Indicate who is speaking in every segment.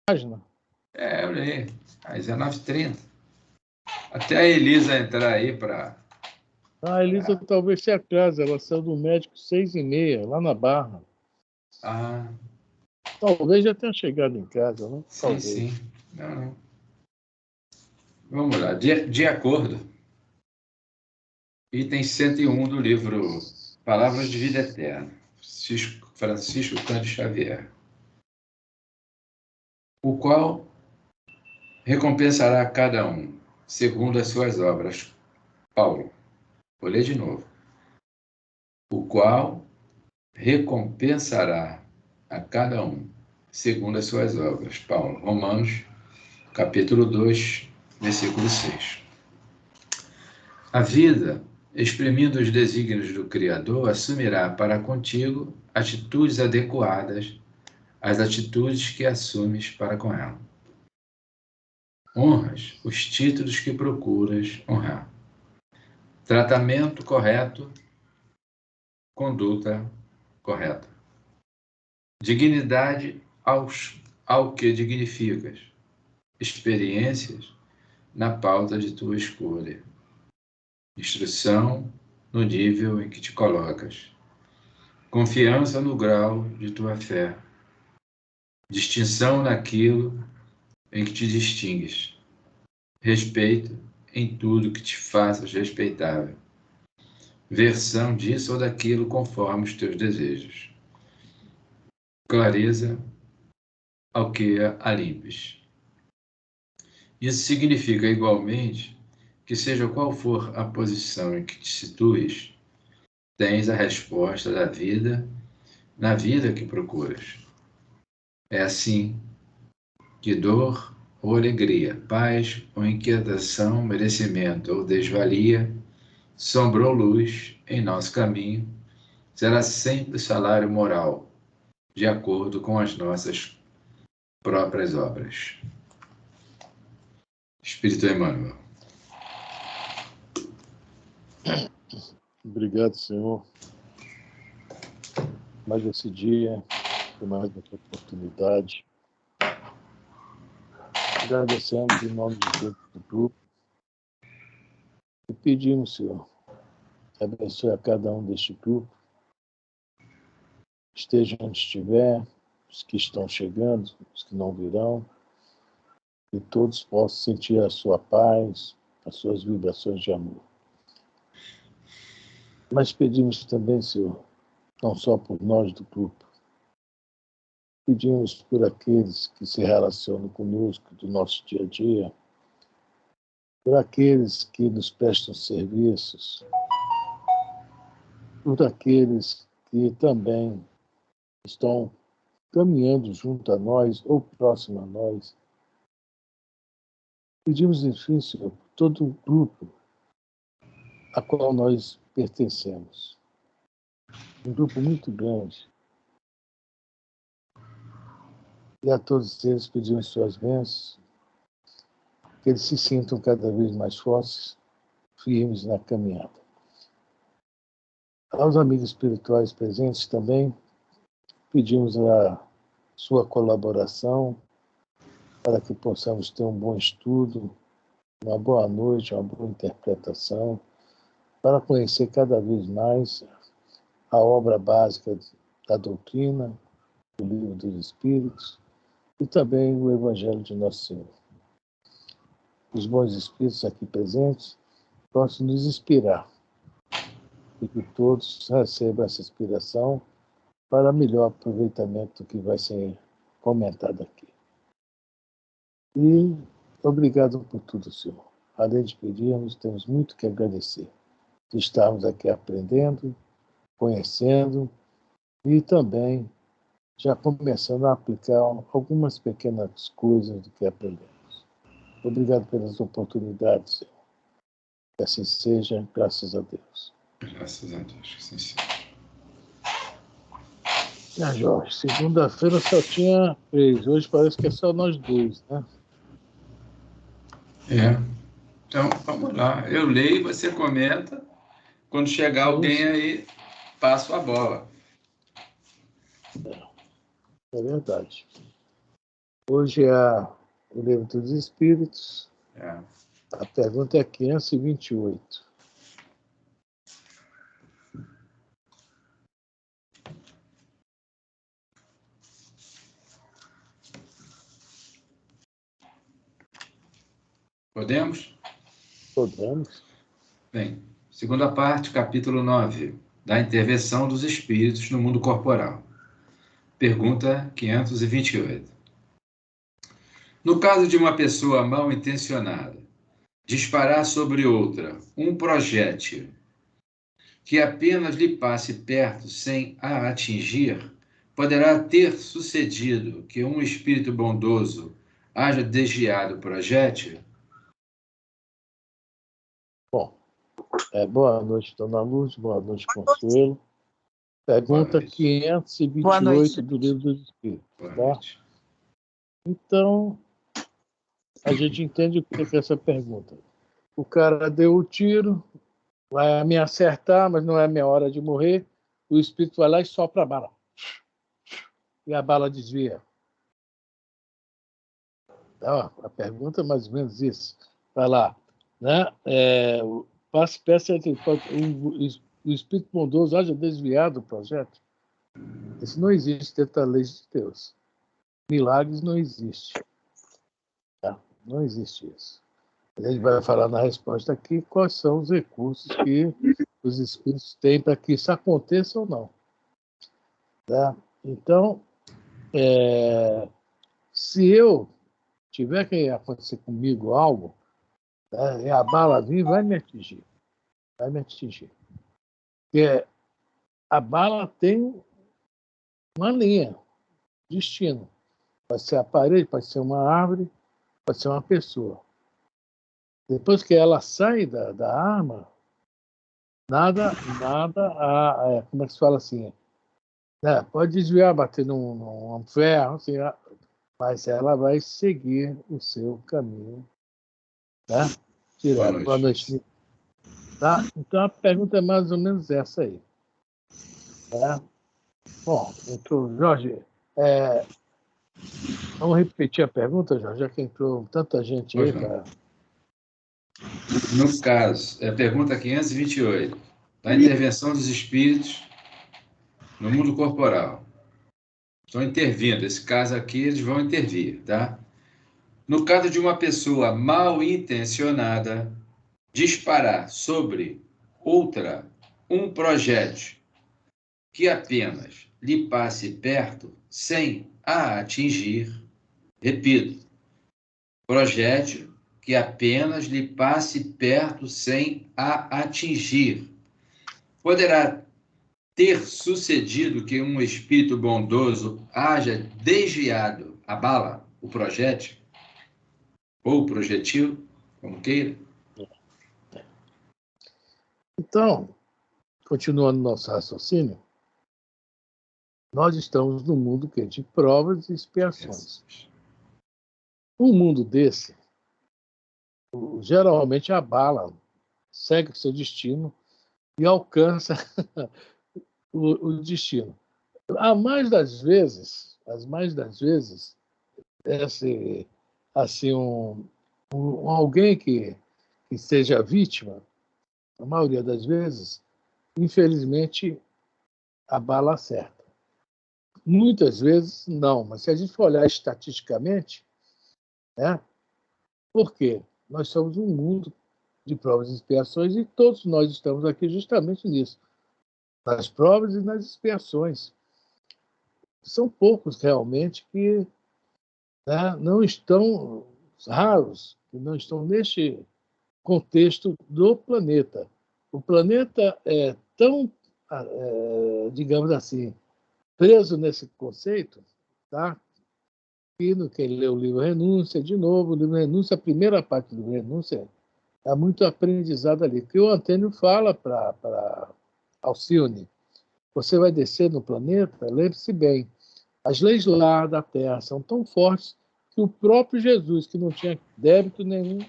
Speaker 1: página?
Speaker 2: Eu li. Às 19h30. Até a Elisa entrar aí para...
Speaker 1: A Elisa talvez se atrase. Ela saiu do médico 6h30, lá na Barra. Talvez já tenha chegado em casa, né?
Speaker 2: Sim,
Speaker 1: talvez.
Speaker 2: sim. Não. Vamos lá. De acordo. Item 101 do livro Palavras de Vida Eterna. Francisco Cândido Xavier. O qual recompensará a cada um, segundo as suas obras. Paulo. Vou ler de novo. O qual recompensará a cada um, segundo as suas obras. Paulo. Romanos, capítulo 2, versículo 6. A vida, exprimindo os desígnios do Criador, assumirá para contigo atitudes adequadas às atitudes que assumes para com ela. Honras os títulos que procuras honrar. Tratamento correto, conduta correta. Dignidade ao que dignificas. Experiências na pauta de tua escolha. Instrução no nível em que te colocas. Confiança no grau de tua fé. Distinção naquilo em que te distingues. Respeito em tudo que te faças respeitável. Versão disso ou daquilo conforme os teus desejos. Clareza ao que a limpes. Isso significa igualmente que, seja qual for a posição em que te situes, tens a resposta da vida na vida que procuras. É assim que dor ou alegria, paz ou inquietação, merecimento ou desvalia, sombra ou luz em nosso caminho, será sempre salário moral, de acordo com as nossas próprias obras. Espírito Emmanuel.
Speaker 1: Obrigado, Senhor, mais esse dia, por mais essa oportunidade. Agradecemos em nome de todos do grupo e pedimos, Senhor, que abençoe a cada um deste grupo, esteja onde estiver, os que estão chegando, os que não virão, e todos possam sentir a sua paz, as suas vibrações de amor. Mas pedimos também, Senhor, não só por nós do grupo, pedimos por aqueles que se relacionam conosco do nosso dia a dia, por aqueles que nos prestam serviços, por aqueles que também estão caminhando junto a nós ou próximo a nós. Pedimos, enfim, Senhor, por todo o grupo a qual nós pertencemos. Um grupo muito grande. E a todos eles pedimos suas bênçãos, que eles se sintam cada vez mais fortes, firmes na caminhada. Aos amigos espirituais presentes também, pedimos a sua colaboração para que possamos ter um bom estudo, uma boa noite, uma boa interpretação, para conhecer cada vez mais a obra básica da doutrina, o Livro dos Espíritos e também o Evangelho de Nosso Senhor. Os bons espíritos aqui presentes possam nos inspirar e que todos recebam essa inspiração para melhor aproveitamento do que vai ser comentado aqui. E obrigado por tudo, Senhor. Além de pedirmos, temos muito que agradecer. De estarmos aqui aprendendo, conhecendo e também já começando a aplicar algumas pequenas coisas do que aprendemos. Obrigado pelas oportunidades, Senhor. Que assim seja, graças a Deus.
Speaker 2: Graças a Deus, que assim seja.
Speaker 1: Jorge, segunda-feira só tinha 3, hoje parece que é só nós 2, né?
Speaker 2: Então, vamos lá. Eu leio e você comenta. Quando chegar alguém aí, passo a bola.
Speaker 1: É verdade. Hoje é o Livro dos Espíritos. A pergunta é 528.
Speaker 2: Podemos?
Speaker 1: Podemos.
Speaker 2: Bem, segunda parte, capítulo 9, da intervenção dos espíritos no mundo corporal. Pergunta 528. No caso de uma pessoa mal intencionada disparar sobre outra um projétil que apenas lhe passe perto sem a atingir, poderá ter sucedido que um espírito bondoso haja desviado o projétil?
Speaker 1: Bom, boa noite, Dona Luz. Boa noite, Consuelo. Pergunta 528 do Livro dos Espíritos. Tá? Então, a gente entende o que é essa pergunta. O cara deu o tiro, vai me acertar, mas não é minha hora de morrer. O espírito vai lá e sopra a bala. E a bala desvia. Então, a pergunta é mais ou menos isso. Vai lá. Né? Peça que o espírito bondoso haja desviado do projeto. Isso não existe dentro da lei de Deus. Milagres não existe. Tá? Não existe isso. A gente vai falar na resposta aqui quais são os recursos que os espíritos têm para que isso aconteça ou não. Tá? Então, se eu tiver que acontecer comigo algo, tá? E a bala vir, vai me atingir. Vai me atingir. Porque a bala tem uma linha, destino. Pode ser a parede, pode ser uma árvore, pode ser uma pessoa. Depois que ela sai da arma, nada, como é que se fala assim? Pode desviar, bater num ferro, assim, mas ela vai seguir o seu caminho. Tá? Direto. Boa noite. Tá? Então a pergunta é mais ou menos essa aí. Tá? Bom, então, Jorge, vamos repetir a pergunta, Jorge, já que entrou tanta gente aí.
Speaker 2: No caso, pergunta 528, da intervenção dos espíritos no mundo corporal. Estão intervindo. Esse caso aqui, eles vão intervir, tá? No caso de uma pessoa mal intencionada disparar sobre outra um projétil que apenas lhe passe perto sem a atingir, repito, projétil que apenas lhe passe perto sem a atingir, poderá ter sucedido que um espírito bondoso haja desviado a bala, o projétil, ou o projetil, como queira?
Speaker 1: Então, continuando nosso raciocínio, nós estamos num mundo que é de provas e expiações. Um mundo desse, geralmente a bala segue o seu destino e alcança o destino. As mais das vezes, assim, alguém que seja vítima, a maioria das vezes, infelizmente, a bala acerta. Muitas vezes, não. Mas se a gente for olhar estatisticamente, por quê? Nós somos um mundo de provas e expiações e todos nós estamos aqui justamente nisso, nas provas e nas expiações. São poucos realmente que não estão, raros, que não estão neste contexto do planeta. O planeta é tão, digamos assim, preso nesse conceito, tá? E no quem lê o livro Renúncia, de novo, o livro Renúncia, a primeira parte do Renúncia, há muito aprendizado ali. Que o Antônio fala para Alcione, você vai descer no planeta, lembre-se bem, as leis lá da Terra são tão fortes que o próprio Jesus, que não tinha débito nenhum,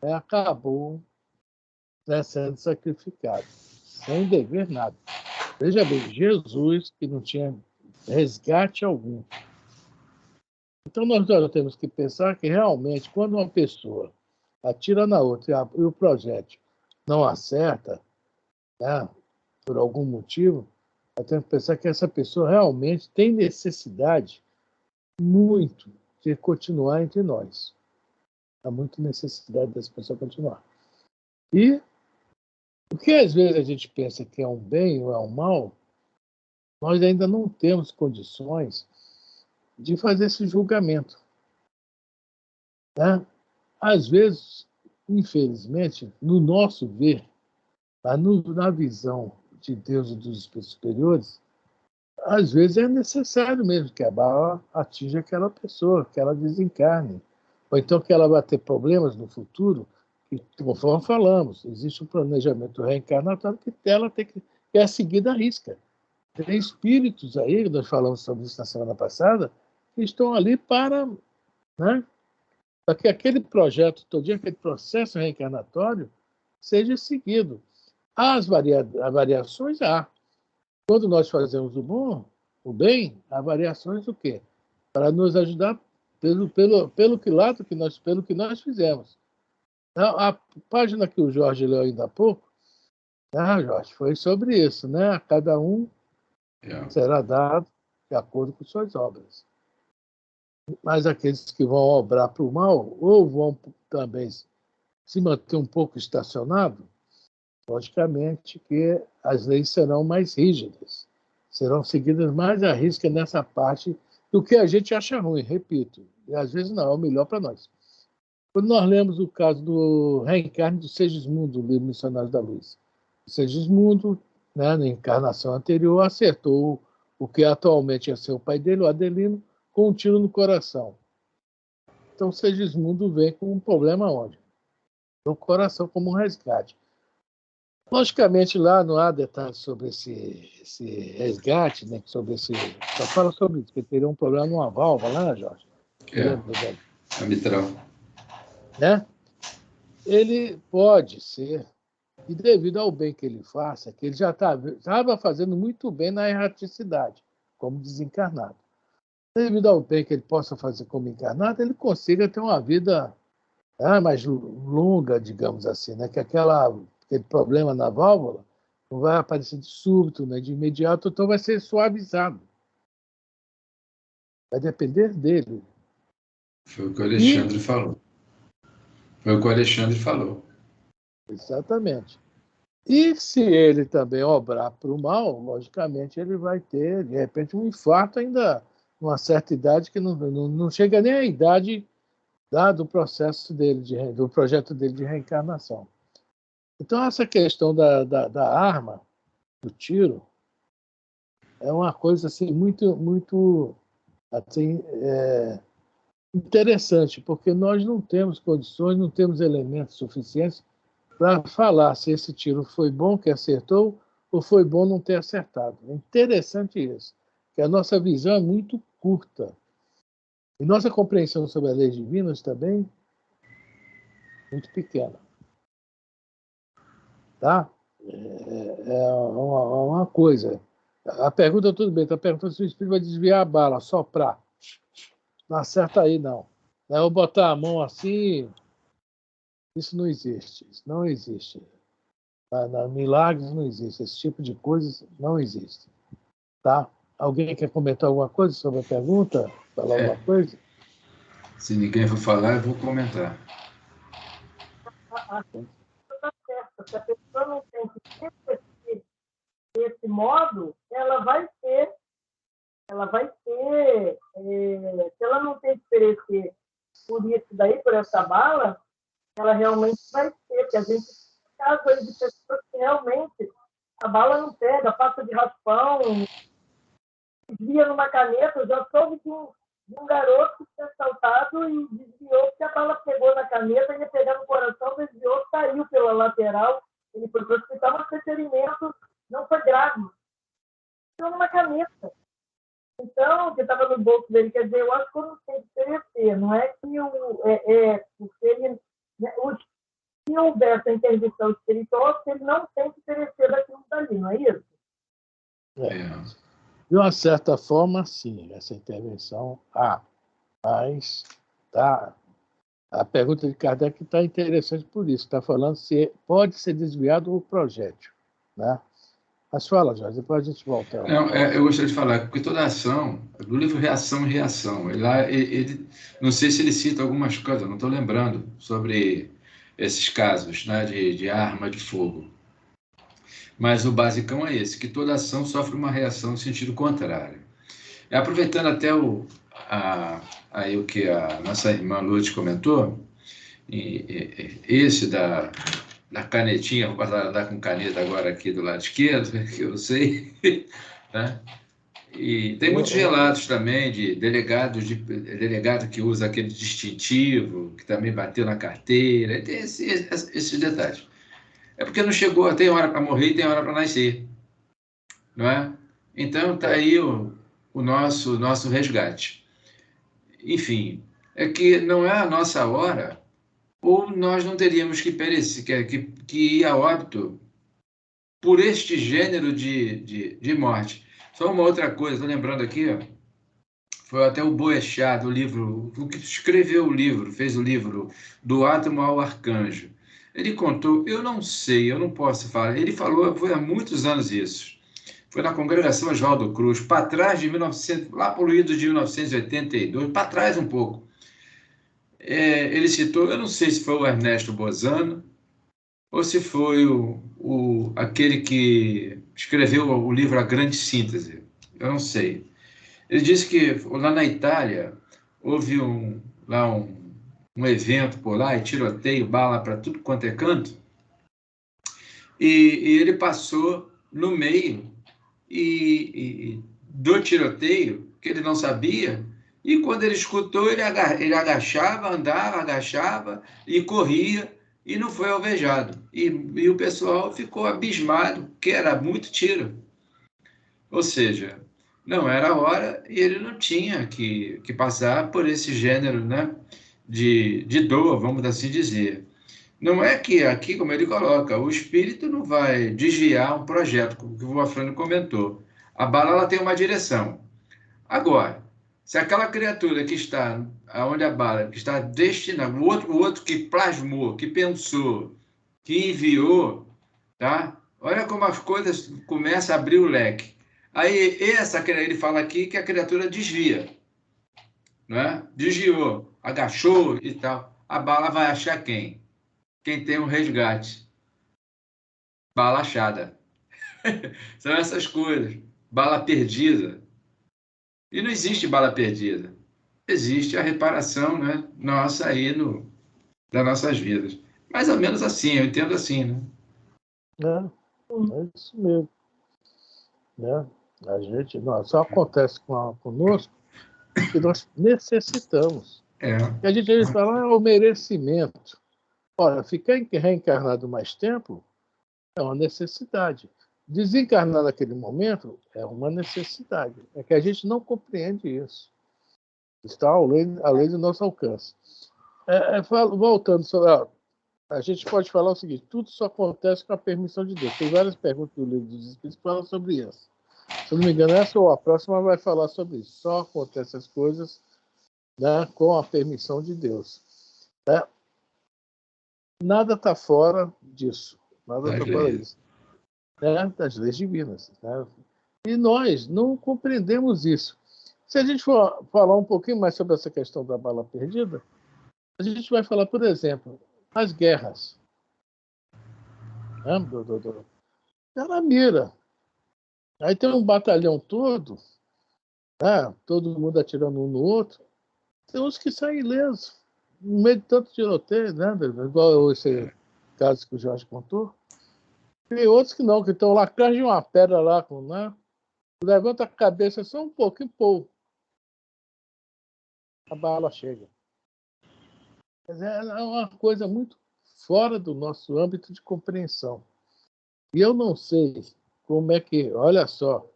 Speaker 1: acabou sendo sacrificado, sem dever nada. Veja bem, Jesus, que não tinha resgate algum. Então, nós temos que pensar que, realmente, quando uma pessoa atira na outra e o projétil não acerta, né, por algum motivo, nós temos que pensar que essa pessoa realmente tem necessidade muito de continuar entre nós. Há muita necessidade dessa pessoa continuar. E o que às vezes a gente pensa que é um bem ou é um mal, nós ainda não temos condições de fazer esse julgamento, né? Às vezes, infelizmente, no nosso ver, na visão de Deus e dos superiores, às vezes é necessário mesmo que a bala atinja aquela pessoa, que ela desencarne. Ou então que ela vai ter problemas no futuro, que, conforme falamos, existe um planejamento reencarnatório que ela tem que é seguida à risca. Tem espíritos aí, nós falamos sobre isso na semana passada, que estão ali para, né, para que aquele projeto todinho, aquele processo reencarnatório, seja seguido. As variações há. Quando nós fazemos o bom, o bem, há variações do quê? Para nos ajudar pelo que nós fizemos. A página que o Jorge leu ainda há pouco, Jorge, foi sobre isso, né? A cada um será dado de acordo com suas obras. Mas aqueles que vão obrar para o mal, ou vão também se manter um pouco estacionado, logicamente que as leis serão mais rígidas, serão seguidas mais à risca nessa parte do que a gente acha ruim, repito. E às vezes não, é o melhor para nós. Quando nós lemos o caso do reencarne do Segismundo, o livro Missionários da Luz, o Segismundo, né, na encarnação anterior, acertou o que atualmente é seu pai dele, o Adelino, com um tiro no coração. Então, o Segismundo vem com um problema onde? No coração, como um resgate. Logicamente, lá não há detalhes sobre esse resgate, né, sobre esse. Só fala sobre isso, que teria um problema numa válvula, né, Jorge?
Speaker 2: A mitral.
Speaker 1: Né? Ele pode ser, e devido ao bem que ele faça, que ele já estava fazendo muito bem na erraticidade, como desencarnado. Devido ao bem que ele possa fazer como encarnado, ele consiga ter uma vida mais longa, digamos assim, né? Que aquele problema na válvula não vai aparecer de súbito, né? De imediato, então vai ser suavizado. Vai depender dele.
Speaker 2: Foi o que o Alexandre falou. Foi o que o Alexandre falou.
Speaker 1: Exatamente. E se ele também obrar para o mal, logicamente ele vai ter, de repente, um infarto ainda numa certa idade que não chega nem à idade do processo dele, do projeto dele de reencarnação. Então, essa questão da arma, do tiro, é uma coisa assim, muito, muito assim, interessante, porque nós não temos condições, não temos elementos suficientes para falar se esse tiro foi bom que acertou ou foi bom não ter acertado. É interessante isso, que a nossa visão é muito curta. E nossa compreensão sobre as leis divinas também muito pequena. Tá? É uma coisa. A pergunta, tudo bem, está perguntando se o espírito vai desviar a bala, soprar. Não acerta aí, não. Eu botar a mão assim, isso não existe. Isso não existe. Milagres não existe. Esse tipo de coisas não existe. Tá? Alguém quer comentar alguma coisa sobre a pergunta? Falar alguma coisa?
Speaker 2: Se ninguém for falar, eu vou comentar.
Speaker 3: Se a pessoa não tem que ter desse modo, ela vai ter, se ela não tem que perecer por isso daí, por essa bala, ela realmente vai ter, porque a gente tem casos aí de pessoas que realmente a bala não pega, passa de raspão, desvia numa caneta. Eu já soube de um garoto que foi assaltado e desviou, porque a bala pegou na caneta, ia pegar no coração, desviou, saiu pela lateral, ele foi para o hospital, mas o ferimento não foi grave. Ficou numa caneta. Então, que estava no bolso dele, quer dizer, eu acho que eu não tem que perecer, não é que porque ele, se houver essa interdição espiritual, ele não tem que perecer daquilo dali, não é isso?
Speaker 1: De uma certa forma, sim, essa intervenção há. Mas tá, a pergunta de Kardec está interessante por isso. Está falando se pode ser desviado o projétil. Né? Mas fala, Jorge, depois a gente volta.
Speaker 2: Não, eu gostaria de falar, porque toda ação, do livro Reação e Reação, não sei se ele cita algumas coisas, não estou lembrando, sobre esses casos, né, de arma de fogo. Mas o basicão é esse, que toda ação sofre uma reação no sentido contrário. Aproveitando até aí o que a nossa irmã Lourdes comentou, esse da canetinha, vou passar a andar com caneta agora aqui do lado esquerdo, que eu sei, né? E tem muitos relatos também de delegado que usa aquele distintivo, que também bateu na carteira, tem esses detalhes. É porque não chegou, tem hora para morrer e tem hora para nascer, não é? Então está aí o nosso resgate. Enfim, é que não é a nossa hora, ou nós não teríamos que perecer, que ir a óbito por este gênero de morte. Só uma outra coisa, estou lembrando aqui, ó, foi até o Boechat, do livro, o que escreveu o livro, fez o livro Do Átomo ao Arcanjo. Ele contou, eu não sei, eu não posso falar, ele falou, foi há muitos anos isso, foi na Congregação Oswaldo Cruz, para trás de 1900, lá para o ido de 1982, para trás um pouco. Ele citou, eu não sei se foi o Ernesto Bozano, ou se foi aquele que escreveu o livro A Grande Síntese, eu não sei. Ele disse que lá na Itália houve um evento por lá, e tiroteio, bala para tudo quanto é canto, e ele passou no meio do tiroteio, que ele não sabia, e quando ele escutou, ele agachava, andava, agachava e corria, e não foi alvejado. E o pessoal ficou abismado, que era muito tiro. Ou seja, não era a hora e ele não tinha que passar por esse gênero, né, de dor, vamos assim dizer. Não é que aqui, como ele coloca, o espírito não vai desviar um projeto, como o Wafrânio comentou. A bala ela tem uma direção. Agora, se aquela criatura que está onde a bala, que está destinada, o outro que plasmou, que pensou, que enviou, tá? Olha como as coisas começam a abrir o leque. Aí ele fala aqui que a criatura desvia, né? Desviou, agachou e tal. A bala vai achar quem? Quem tem um resgate. Bala achada. São essas coisas. Bala perdida. E não existe bala perdida. Existe a reparação, né, nossa aí das nossas vidas. Mais ou menos assim, eu entendo assim, né?
Speaker 1: É isso mesmo. Né? A gente, não, só acontece conosco que nós necessitamos. E a gente fala, o merecimento. Ora, ficar reencarnado mais tempo é uma necessidade. Desencarnar naquele momento é uma necessidade. É que a gente não compreende isso. Está além do nosso alcance. Voltando sobre a gente pode falar o seguinte: tudo só acontece com a permissão de Deus. Tem várias perguntas do Livro dos Espíritos que falam sobre isso. Se eu não me engano, essa ou a próxima vai falar sobre isso. Só acontecem as coisas, né, com a permissão de Deus. Né? Nada está fora disso. Nada está fora disso. Né? Das leis divinas. Né? E nós não compreendemos isso. Se a gente for falar um pouquinho mais sobre essa questão da bala perdida, a gente vai falar, por exemplo, as guerras. Né? Ela mira. Aí tem um batalhão todo, né? Todo mundo atirando um no outro. Tem uns que saem ilesos, no meio de tanto tiroteio, né? Igual esse caso que o Jorge contou. Tem outros que não, que estão lá atrás de uma pedra lá, né? Levanta a cabeça só um pouquinho, pô. A bala chega. Mas é uma coisa muito fora do nosso âmbito de compreensão. E eu não sei como é que, olha só,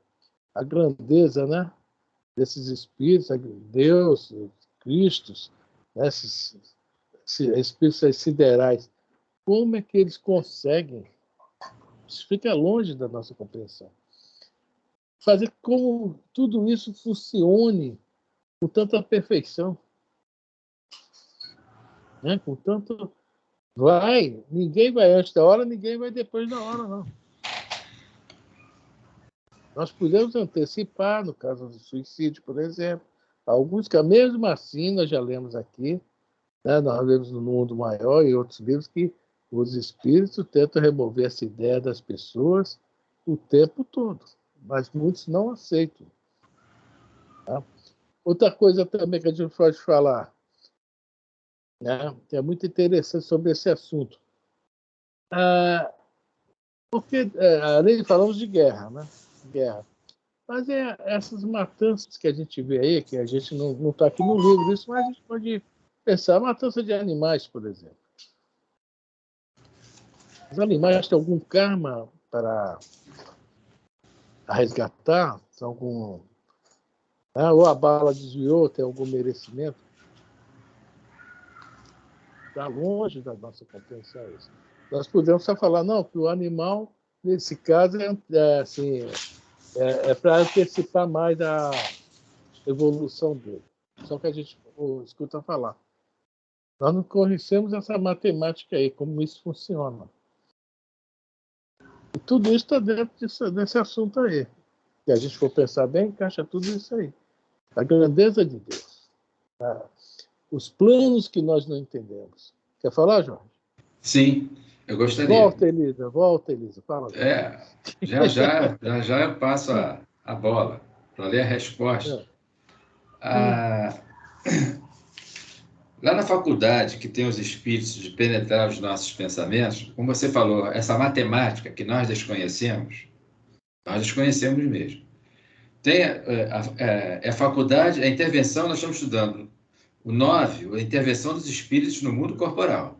Speaker 1: a grandeza, né, desses espíritos, Deus, Cristo, né, esses espíritos siderais, como é que eles conseguem, isso fica longe da nossa compreensão, fazer como tudo isso funcione com tanta perfeição. Né? Com tanto... ninguém vai antes da hora, ninguém vai depois da hora, não. Nós podemos antecipar, no caso do suicídio, por exemplo, alguns que, mesmo assim, nós já lemos aqui, né? Nós lemos no Mundo Maior e outros livros que os espíritos tentam remover essa ideia das pessoas o tempo todo, mas muitos não aceitam. Tá? Outra coisa também que a gente pode falar, né? Que é muito interessante sobre esse assunto. Porque, além de falamos de guerra, né? Guerra. Mas essas matanças que a gente vê aí, que a gente não está aqui no livro, isso, mas a gente pode pensar, matança de animais, por exemplo. Os animais têm algum karma para resgatar? Ou a bala desviou, tem algum merecimento? Está longe da nossa compreensão isso. Nós podemos só falar, não, que o animal, nesse caso, é para antecipar mais a evolução dele. Só que a gente escuta falar. Nós não conhecemos essa matemática aí, como isso funciona. E tudo isso está dentro desse assunto aí. Se a gente for pensar bem, encaixa tudo isso aí. A grandeza de Deus. Tá? Os planos que nós não entendemos. Quer falar, Jorge?
Speaker 2: Sim, eu gostaria.
Speaker 1: Volta, Elisa. Fala.
Speaker 2: Já eu passo a bola para ler a resposta. Lá na faculdade, que tem os espíritos de penetrar os nossos pensamentos, como você falou, essa matemática que nós desconhecemos mesmo. Tem a faculdade, a intervenção, nós estamos estudando o 9, a intervenção dos espíritos no mundo corporal.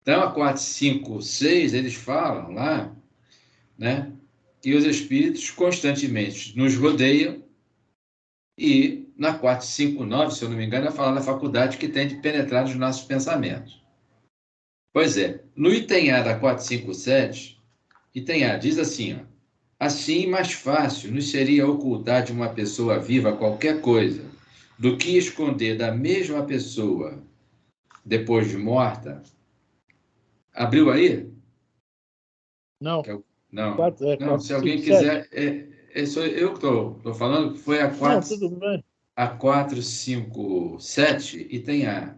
Speaker 2: Então, a 4, 5, 6, eles falam lá, né, que os espíritos constantemente nos rodeiam, e na 4, 5, 9, se eu não me engano, fala da faculdade que tem de penetrar nos nossos pensamentos. Pois é, no item A da 4, 5, 7, item A diz assim, ó, assim, mais fácil nos seria ocultar de uma pessoa viva qualquer coisa do que esconder da mesma pessoa depois de morta. Abriu aí?
Speaker 1: Não.
Speaker 2: Não.
Speaker 1: 4,
Speaker 2: não, se alguém
Speaker 1: 5,
Speaker 2: quiser... sou eu que estou falando, que foi a 4...
Speaker 1: Não, tudo bem.
Speaker 2: A 4, 5, 7, item A.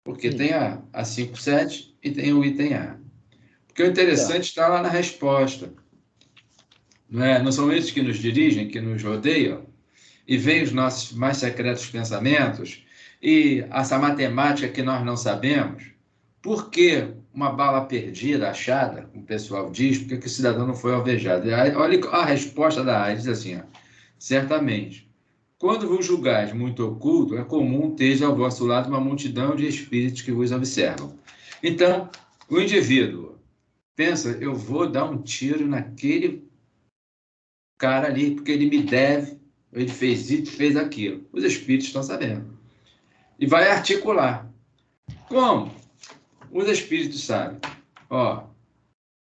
Speaker 2: Porque tem a 5, 7 e tem o item A. Porque o interessante está lá na resposta. Não são eles que nos dirigem, que nos rodeiam, e veem os nossos mais secretos pensamentos, e essa matemática que nós não sabemos. Por que uma bala perdida, achada, como o pessoal diz, por que o cidadão não foi alvejado? Olha a resposta da AIS, diz assim, ó, certamente, quando vos julgais muito oculto, é comum ter ao vosso lado uma multidão de espíritos que vos observam. Então, o indivíduo pensa, eu vou dar um tiro naquele cara ali, porque ele me deve, ele fez isso, fez aquilo. Os espíritos estão sabendo. E vai articular. Como? Os espíritos sabem.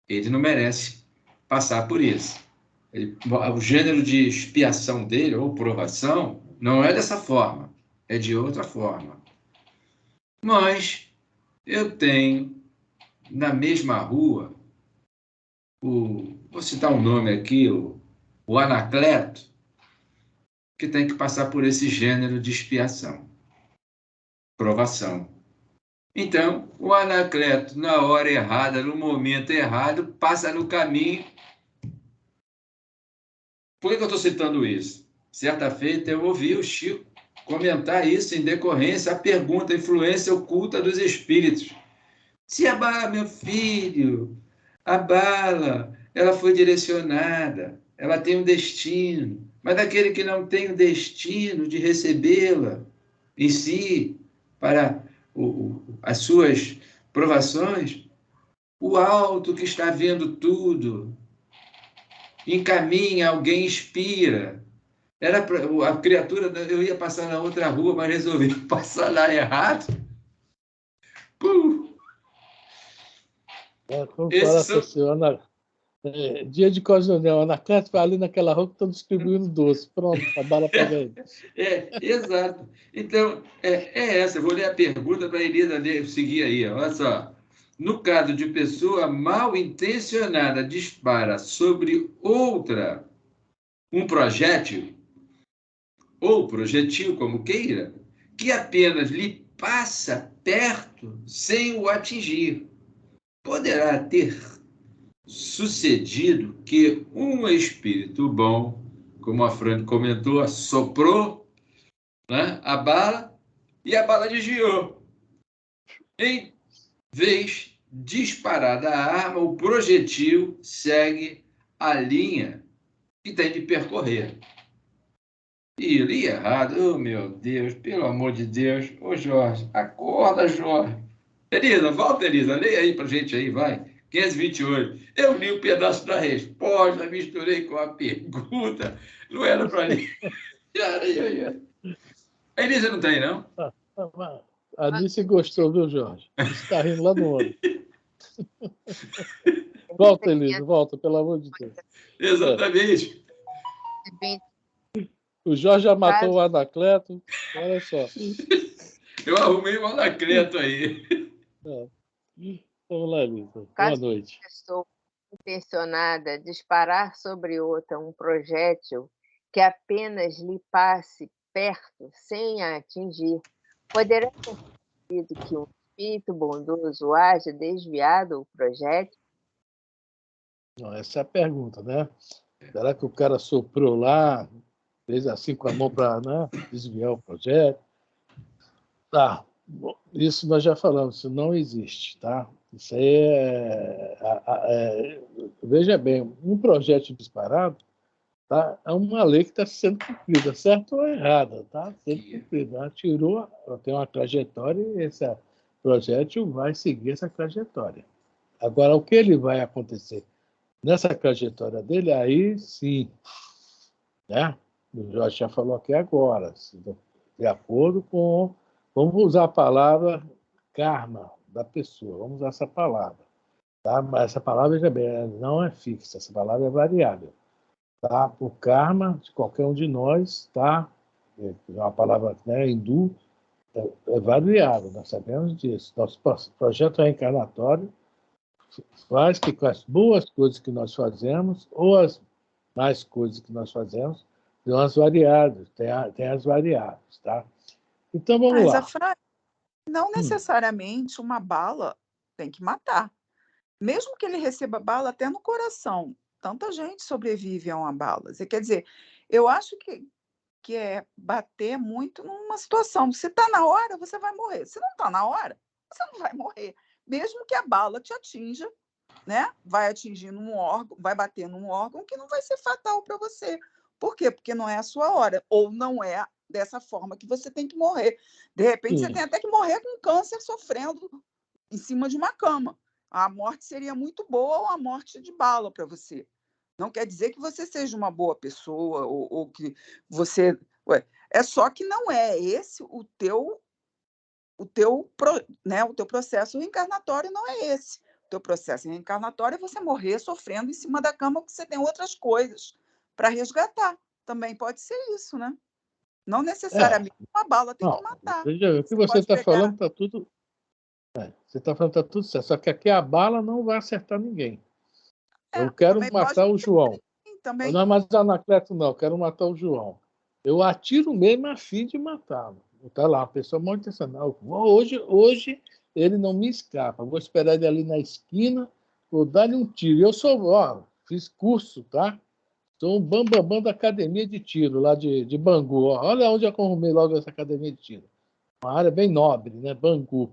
Speaker 2: Ele não merece passar por isso. O gênero de expiação dele, ou provação, não é dessa forma, é de outra forma. Mas eu tenho, na mesma rua, vou citar um nome aqui, o Anacleto, que tem que passar por esse gênero de expiação, provação. Então, o Anacleto, na hora errada, no momento errado, passa no caminho. Por que eu estou citando isso? Certa feita eu ouvi o Chico comentar isso em decorrência à pergunta, a influência oculta dos espíritos. Se a bala, meu filho, a bala, ela foi direcionada, ela tem um destino, mas aquele que não tem o destino de recebê-la em si, para as suas provações, o alto que está vendo tudo, encaminha, alguém inspira. A criatura, eu ia passar na outra rua, mas resolvi passar lá errado.
Speaker 1: Como fala essa senhora, Dia de Coronel, Anacleto vai ali naquela rua que estão distribuindo doce. Pronto, a bala pega ele.
Speaker 2: Exato. Então, essa. Eu vou ler a pergunta para a Elisa seguir aí. Olha só. No caso de pessoa mal intencionada dispara sobre outra um projétil, ou projetil, como queira, que apenas lhe passa perto sem o atingir, poderá ter sucedido que um espírito bom, como a Fran comentou, assoprou, né, a bala e a bala desviou. Em vez disparada a arma, o projetil segue a linha que tem de percorrer. E li errado. Oh, meu Deus, pelo amor de Deus. Ô, Jorge, acorda, Jorge. Elisa, volta, Elisa. Leia aí pra gente aí, vai. 528. Eu li um pedaço da resposta, misturei com a pergunta. Não era para ler. A Elisa não tem, não?
Speaker 1: A Alice gostou, viu, Jorge? Está rindo lá no olho. Volta, Elisa, volta, pelo amor de Deus.
Speaker 2: Exatamente.
Speaker 1: O Jorge já matou o Anacleto. Olha só.
Speaker 2: Eu arrumei um Anacleto aí.
Speaker 1: Vamos lá, Elisa. Boa noite.
Speaker 4: Pessoa intencionada a disparar sobre outra um projétil que apenas lhe passe perto sem a atingir, poderá ter sido que um espírito bondoso haja desviado o projétil?
Speaker 1: Não, essa é a pergunta, né? Será que o cara soprou lá, fez assim com a mão para, né, desviar o projeto? Tá, bom, isso nós já falamos, isso não existe, tá? Isso aí veja bem, um projétil disparado, tá? É uma lei que está sendo cumprida, certo ou errada, tá? Sendo cumprida. Atirou, tem uma trajetória e esse projétil vai seguir essa trajetória. Agora, o que ele vai acontecer nessa trajetória dele, aí sim, né? O Jorge já falou aqui agora, de acordo com... Vamos usar a palavra karma da pessoa, vamos usar essa palavra. Tá? Mas essa palavra, veja bem, não é fixa, essa palavra é variável. Tá? O karma de qualquer um de nós, tá? É uma palavra, né, hindu, é variável, nós sabemos disso. Nosso projeto reencarnatório faz que com as boas coisas que nós fazemos, ou as mais coisas que nós fazemos, são as variáveis, tem as variáveis, tá? Então, vamos lá.
Speaker 5: Fran, não necessariamente uma bala tem que matar. Mesmo que ele receba bala até no coração, tanta gente sobrevive a uma bala. Quer dizer, eu acho que é bater muito numa situação. Se está na hora, você vai morrer. Se não está na hora, você não vai morrer. Mesmo que a bala te atinja, né? Vai atingir num órgão, vai bater num órgão que não vai ser fatal para você. Por quê? Porque não é a sua hora, ou não é dessa forma que você tem que morrer. De repente, você tem até que morrer com câncer sofrendo em cima de uma cama. A morte seria muito boa ou a morte de bala para você. Não quer dizer que você seja uma boa pessoa ou que você... é só que não é esse o teu processo reencarnatório, não é esse. O teu processo reencarnatório é você morrer sofrendo em cima da cama porque você tem outras coisas para resgatar. Também pode ser isso, né? Não necessariamente uma bala tem que matar.
Speaker 1: Veja, o que você está falando está tudo... você está falando que está tudo certo. Só que aqui a bala não vai acertar ninguém. Eu quero matar o João.
Speaker 5: Também.
Speaker 1: Não é mais Anacleto, não. Eu quero matar o João. Eu atiro mesmo a fim de matá-lo. Está lá, uma pessoa mal intencional. Hoje ele não me escapa. Vou esperar ele ali na esquina, vou dar-lhe um tiro. Eu fiz curso, tá? Sou um bambambam da academia de tiro, lá de Bangu. Olha onde eu arrumei logo essa academia de tiro. Uma área bem nobre, né? Bangu.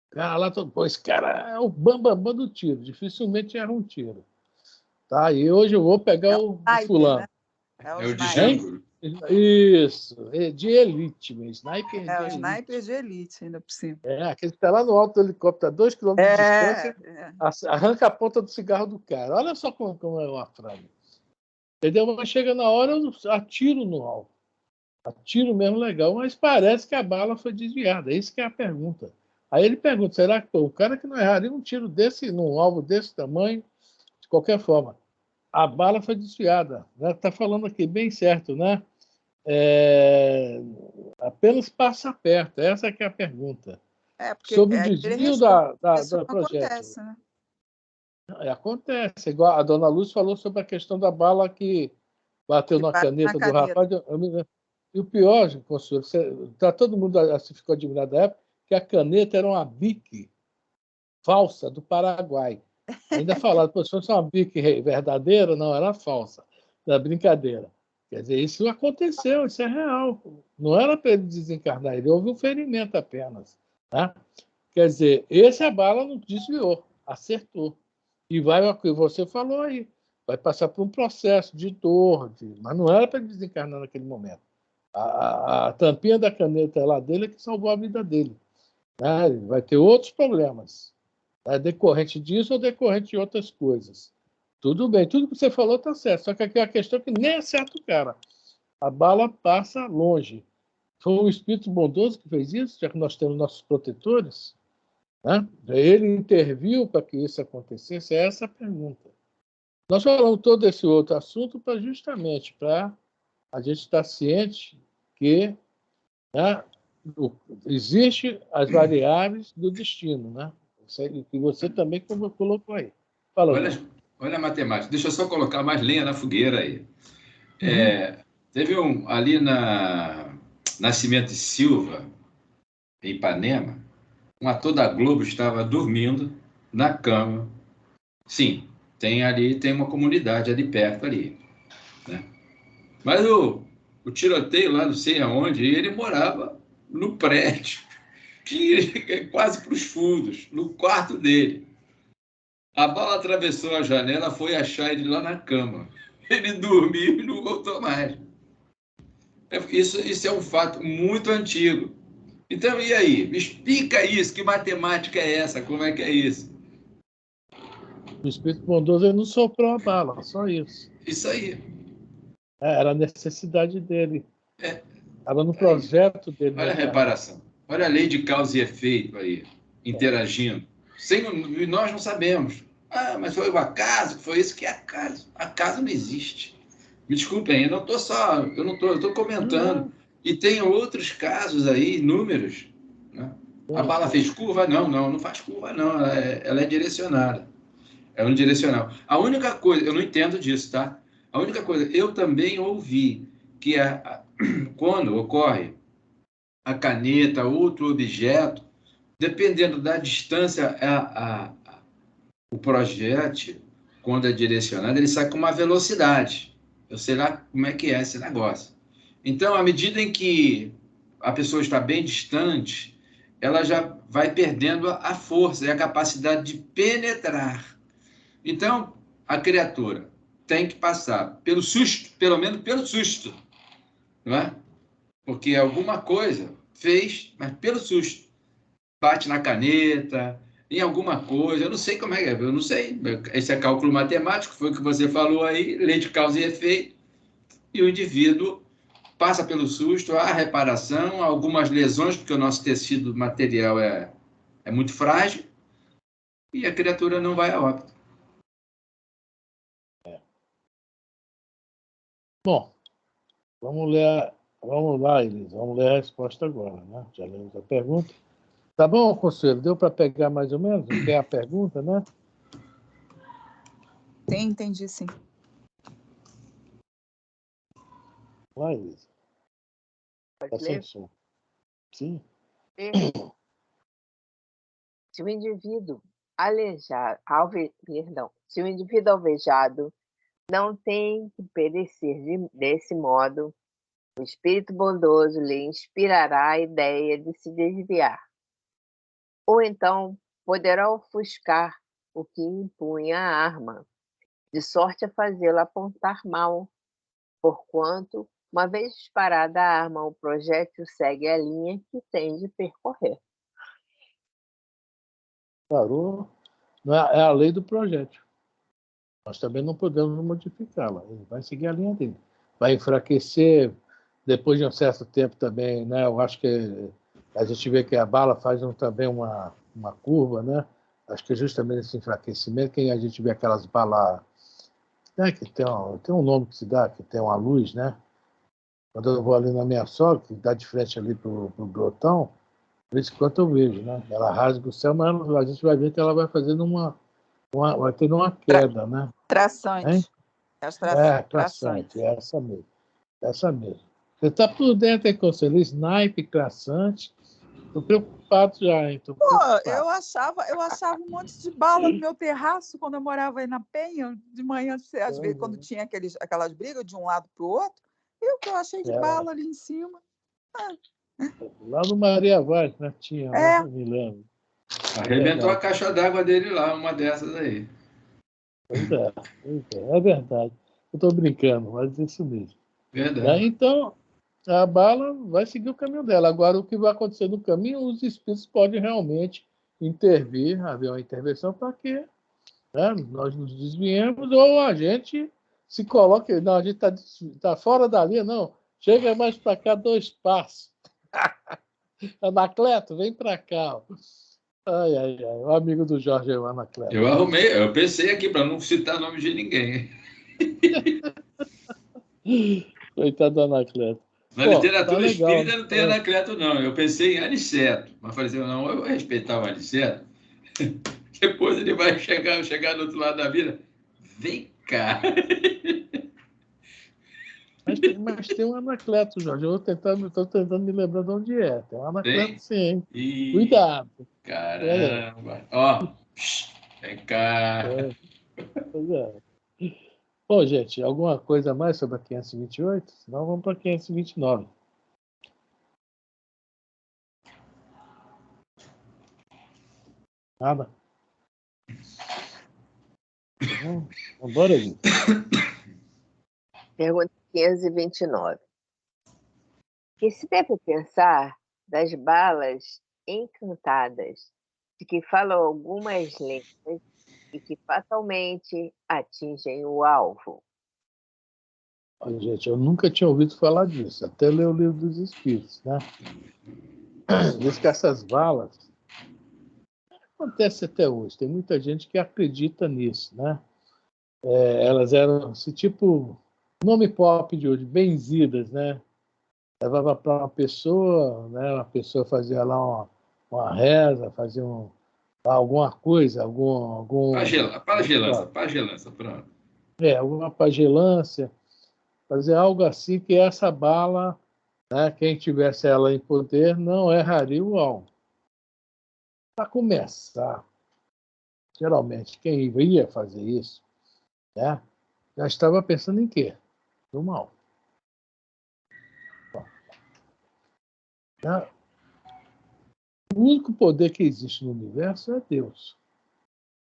Speaker 1: Cara, lá, esse cara é o bambambam do tiro. Dificilmente erra um tiro. Tá? E hoje eu vou pegar o fulano.
Speaker 5: Né?
Speaker 2: É o Django.
Speaker 1: Isso, de elite, meu. Sniper de
Speaker 5: o
Speaker 1: elite.
Speaker 5: Sniper de elite, ainda por cima.
Speaker 1: Aquele que está lá no alto do helicóptero, a 2 km de distância, arranca a ponta do cigarro do cara. Olha só como é uma frase. Entendeu? Mas chega na hora, eu atiro no alvo. Atiro mesmo legal, mas parece que a bala foi desviada. É isso que é a pergunta. Aí ele pergunta, será que o cara que não erraria um tiro desse, num alvo desse tamanho, de qualquer forma, a bala foi desviada. Está falando aqui bem certo, né? Apenas passa perto. Essa que é a pergunta.
Speaker 5: Porque
Speaker 1: sobre o
Speaker 5: ele
Speaker 1: desvio
Speaker 5: responde,
Speaker 1: da
Speaker 5: isso não
Speaker 1: projétil.
Speaker 5: acontece, né?
Speaker 1: Acontece. Igual a dona Luz falou sobre a questão da bala que bateu
Speaker 5: Que
Speaker 1: na
Speaker 5: bate na
Speaker 1: caneta do
Speaker 5: caneta.
Speaker 1: rapaz. E o pior, Consuelo, todo mundo ficou admirado da época, que a caneta era uma Bic falsa do Paraguai. Ainda falaram, se fosse uma Bic verdadeira, não, era falsa. Era brincadeira. Quer dizer, isso aconteceu, isso é real. Não era para ele desencarnar, ele houve um ferimento apenas. Tá? Quer dizer, essa bala não desviou, acertou. E vai o que você falou aí, vai passar por um processo de dor, mas não era para ele desencarnar naquele momento. A tampinha da caneta lá dele é que salvou a vida dele. Né? Vai ter outros problemas. Decorrente disso ou decorrente de outras coisas. Tudo bem, tudo que você falou está certo. Só que aqui a questão é que nem acerta o cara. A bala passa longe. Foi um espírito bondoso que fez isso, já que nós temos nossos protetores. Né? Ele interviu para que isso acontecesse? É essa a pergunta. Nós falamos todo esse outro assunto justamente para a gente estar ciente que, né, existe as variáveis do destino, né? Que você também colocou aí. Fala,
Speaker 2: olha a matemática. Deixa eu só colocar mais lenha na fogueira aí. Teve ali na Nascimento e Silva, em Ipanema, um ator da Globo estava dormindo na cama. Sim, tem uma comunidade ali perto ali, né? Mas o tiroteio lá, não sei aonde, ele morava no prédio, que é quase para os fundos, no quarto dele. A bala atravessou a janela, foi achar ele lá na cama. Ele dormiu e não voltou mais. Isso é um fato muito antigo. Então, e aí? Me explica isso, que matemática é essa? Como é que é isso?
Speaker 1: O espírito bondoso ele não soprou a bala, só isso.
Speaker 2: Isso aí.
Speaker 1: Era a necessidade dele. Estava no
Speaker 2: Aí.
Speaker 1: projeto dele.
Speaker 2: Olha a reparação. Olha a lei de causa e efeito aí, interagindo. Nós não sabemos. Mas foi o acaso, foi isso que é acaso. Acaso não existe. Me desculpem, eu estou comentando. E tem outros casos aí, inúmeros. Né? A bala fez curva? Não faz curva, não. Ela é direcionada. É unidirecional. A única coisa, eu não entendo disso, tá? A única coisa, eu também ouvi que quando ocorre a caneta, outro objeto, dependendo da distância, o projétil, quando é direcionado, ele sai com uma velocidade. Eu sei lá como é que é esse negócio. Então, à medida em que a pessoa está bem distante, ela já vai perdendo a força e a capacidade de penetrar. Então, a criatura tem que passar pelo susto, pelo menos pelo susto, não é? Porque alguma coisa fez, mas pelo susto. Bate na caneta, em alguma coisa, eu não sei como é que é, eu não sei. Esse é cálculo matemático, foi o que você falou aí, lei de causa e efeito, e o indivíduo passa pelo susto, há reparação, algumas lesões, porque o nosso tecido material é muito frágil, e a criatura não vai a óbito.
Speaker 1: Bom, vamos lá, Elisa, vamos ler a resposta agora, né? Já lemos a pergunta. Tá bom, Conselho? Deu para pegar mais ou menos o que é a pergunta, né?
Speaker 5: Sim, entendi, sim.
Speaker 1: Vai, Elisa.
Speaker 4: Pode
Speaker 1: Sem
Speaker 4: ler?
Speaker 1: som. Sim.
Speaker 4: Se o indivíduo se o indivíduo alvejado não tem que perecer desse modo, o espírito bondoso lhe inspirará a ideia de se desviar. Ou então poderá ofuscar o que impunha a arma, de sorte a fazê-lo apontar mal, porquanto, uma vez disparada a arma, o projétil segue a linha que tem de percorrer.
Speaker 1: Parou. É a lei do projétil. Nós também não podemos modificá-la. Ele vai seguir a linha dele. Vai enfraquecer depois de um certo tempo também, né? Eu acho que a gente vê que a bala faz também uma curva, né? Acho que justamente esse enfraquecimento, que a gente vê aquelas balas né, que tem um nome que se dá, que tem uma luz, né? Quando eu vou ali na minha sogra, que dá de frente ali pro Brotão, de vez em quando eu vejo, né? Ela rasga o céu, mas a gente vai ver que ela vai fazendo vai tendo uma queda, né?
Speaker 5: Traçante.
Speaker 1: Hein?
Speaker 5: Traçante.
Speaker 1: É essa mesmo. Essa mesmo. Você está por dentro, hein, Conselho? Snipe, traçante. Estou preocupado já, hein? Tô
Speaker 5: Pô,
Speaker 1: preocupado.
Speaker 5: eu achava um monte de bala no meu terraço quando eu morava aí na Penha. De manhã, às vezes, quando tinha aquelas brigas de um lado para o outro, o que eu achei de bala ali em cima.
Speaker 1: Lá no Maria Vaz, né? Tinha, né? Eu me lembro.
Speaker 2: Arrebentou a caixa d'água dele lá, uma dessas aí.
Speaker 1: Pois é verdade. Eu estou brincando, mas isso mesmo.
Speaker 2: Verdade.
Speaker 1: Então, a bala vai seguir o caminho dela. Agora, o que vai acontecer no caminho, os espíritos podem realmente intervir, haver uma intervenção para que, né, nós nos desviemos ou a gente se coloque. Não, a gente tá fora da linha, não. Chega mais para cá 2 passos. Anacleto, vem para cá. Ai. O amigo do Jorge é o Anacleto.
Speaker 2: Eu pensei aqui para não citar nome de ninguém.
Speaker 1: Coitado do Anacleto.
Speaker 2: Na literatura
Speaker 1: legal,
Speaker 2: espírita não tem Anacleto, não. Eu pensei em Aniceto, mas falei assim, não, eu vou respeitar o Aniceto. Depois ele vai chegar do outro lado da vida. Vem cá.
Speaker 1: Mas tem um Anacleto, Jorge. Estou tentando me lembrar de onde é. Tem um Anacleto, sim. Cuidado.
Speaker 2: Caramba. Ó, vem cá.
Speaker 1: Pois é. Bom, gente, alguma coisa a mais sobre a 528? Senão vamos para a 529. Nada? Vamos embora, Vitor.
Speaker 4: Pergunta 529. Que se deve pensar das balas encantadas, de que falam algumas lendas e que fatalmente atingem o alvo?
Speaker 1: Olha, gente, eu nunca tinha ouvido falar disso, até ler o Livro dos Espíritos, né? Diz que essas balas acontece até hoje. Tem muita gente que acredita nisso, né? Elas eram esse tipo, nome pop de hoje, benzidas, né? Levava para uma pessoa, né? Uma pessoa fazia lá uma reza, fazia alguma coisa,
Speaker 2: Pagelança, pronto.
Speaker 1: Alguma pagelância, fazer algo assim que essa bala, né? Quem tivesse ela em poder não erraria o alvo. Para começar, geralmente quem ia fazer isso, né? Já estava pensando em quê? No mal. Né? O único poder que existe no universo é Deus.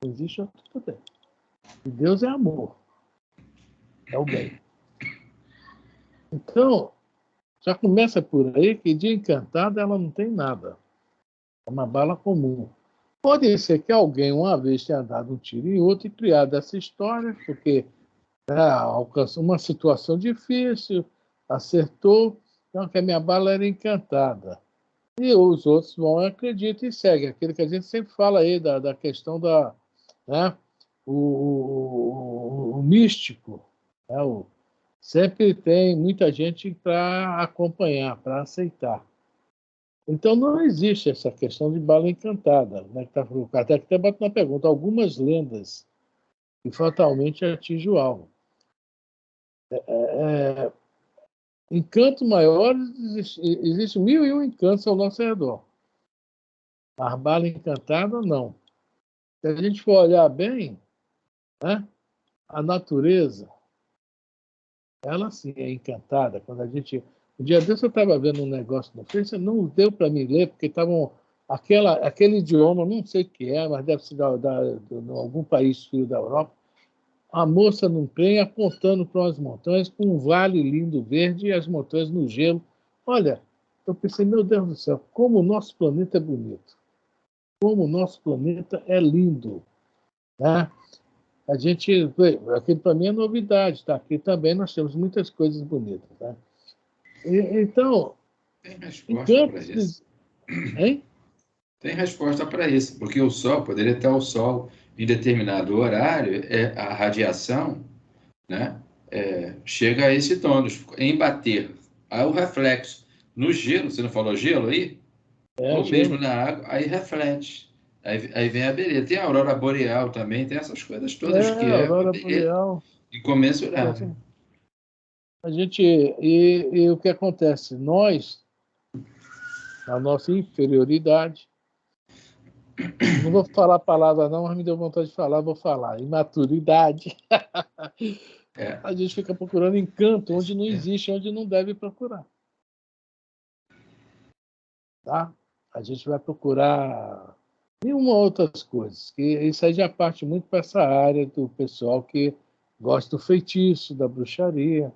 Speaker 1: Não existe outro poder. E Deus é amor. É o bem. Então, já começa por aí que de encantada ela não tem nada. É uma bala comum. Pode ser que alguém uma vez tenha dado um tiro em outro e criado essa história, porque alcançou uma situação difícil, acertou, então que a minha bala era encantada. E os outros vão acreditar e seguem. Aquilo que a gente sempre fala aí da questão da, né, o místico. Né, sempre tem muita gente para acompanhar, para aceitar. Então não existe essa questão de bala encantada. Né, até que bate na pergunta. Algumas lendas que fatalmente atingem o alvo. Encantos maiores, existe 1001 encantos ao nosso redor. Mas bala encantada, não. Se a gente for olhar bem, né, a natureza, ela sim é encantada. Quando a gente... Um dia desse eu estava vendo um negócio no Face, não deu para me ler, porque estavam... Aquele idioma, não sei o que é, mas deve ser de algum país frio da Europa, a moça num trem apontando para umas montanhas com um vale lindo verde e as montanhas no gelo. Olha, eu pensei, meu Deus do céu, como o nosso planeta é bonito. Como o nosso planeta é lindo. Né? A gente, aquilo para mim é novidade, tá? Aqui também nós temos muitas coisas bonitas. Tá? Então,
Speaker 2: tem resposta para isso.
Speaker 1: Hein?
Speaker 2: Tem resposta para isso, porque o Sol, poderia ter o Sol em determinado horário, a radiação né? Chega a esse tônus, em bater. Aí o reflexo no gelo, você não falou gelo aí? Ou
Speaker 1: gelo.
Speaker 2: mesmo na água, aí reflete. Aí vem a beleza. Tem a aurora boreal também, tem essas coisas todas que
Speaker 1: A
Speaker 2: é uma
Speaker 1: aurora
Speaker 2: beleza
Speaker 1: boreal.
Speaker 2: incomensurável.
Speaker 1: A gente, e o que acontece? Nós, a nossa inferioridade, não vou falar a palavra não, mas me deu vontade de falar, vou falar. Imaturidade. A gente fica procurando encanto onde não existe, onde não deve procurar. Tá? A gente vai procurar nenhuma outras coisas. Que isso aí já parte muito para essa área do pessoal que gosta do feitiço, da bruxaria.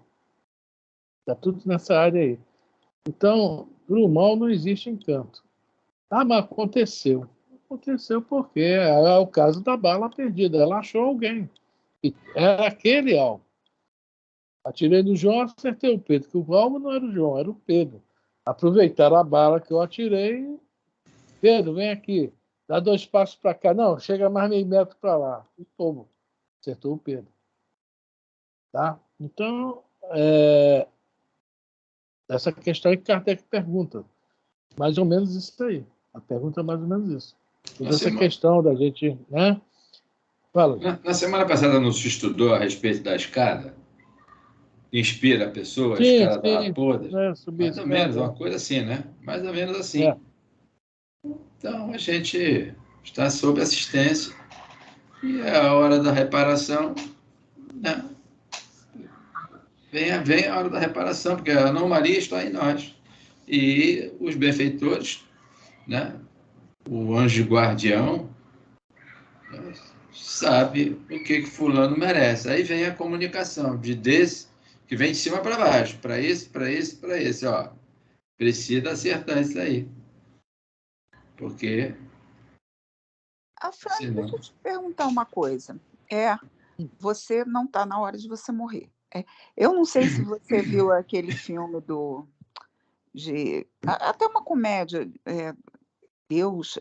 Speaker 1: Está tudo nessa área aí. Então, para o mal não existe encanto. Ah, mas aconteceu. Aconteceu porque é o caso da bala perdida. Ela achou alguém. E era aquele alvo. Atirei no João, acertei o Pedro, que o alvo não era o João, era o Pedro. Aproveitaram a bala que eu atirei. Pedro, vem aqui. Dá 2 passos para cá. Não, chega mais meio metro para lá. E como? Acertou o Pedro. Tá? Então, essa questão é que Kardec pergunta. Mais ou menos isso aí. A pergunta é mais ou menos isso. Toda essa questão da gente, né? Fala.
Speaker 2: Na semana passada não se estudou a respeito da escada? Inspira a pessoa, a
Speaker 1: Sim,
Speaker 2: escada estava podre?
Speaker 1: subir
Speaker 2: Mais ou menos, uma coisa assim, né? Mais ou menos assim. Então, a gente está sob assistência e é a hora da reparação, né? Vem a hora da reparação, porque a anomalia está em nós. E os benfeitores, né? O anjo guardião, né? Sabe o que fulano merece. Aí vem a comunicação desse que vem de cima para baixo, para esse, para esse, para esse, ó. Precisa acertar isso aí. Porque
Speaker 5: Fran, deixa eu te perguntar uma coisa. Você não está na hora de você morrer. Eu não sei se você viu aquele filme até uma comédia, Deus,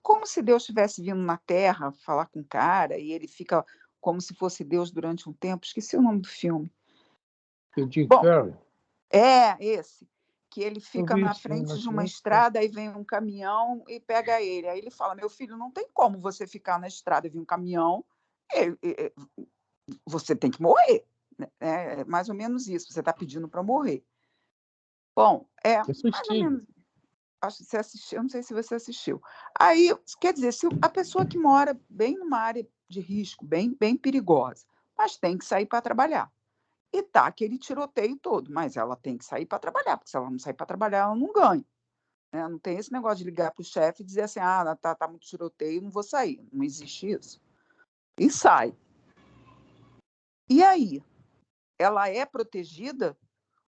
Speaker 5: como se Deus estivesse vindo na Terra falar com o cara e ele fica como se fosse Deus durante um tempo. Esqueci o nome do filme.
Speaker 1: O Jim Carrey.
Speaker 5: Esse. Que ele fica na frente de uma estrada, aí vem um caminhão e pega ele. Aí ele fala, meu filho, não tem como você ficar na estrada e vir um caminhão, você tem que morrer. É mais ou menos isso, você está pedindo para morrer. Bom, mais ou menos. Acho que você assistiu, não sei se você assistiu. Aí, quer dizer, se a pessoa que mora bem numa área de risco, bem, bem perigosa, mas tem que sair para trabalhar. E tá aquele tiroteio todo, mas ela tem que sair para trabalhar, porque se ela não sair para trabalhar, ela não ganha. Né? Não tem esse negócio de ligar para o chefe e dizer assim, tá muito tiroteio, não vou sair. Não existe isso. E sai. E aí? Ela é protegida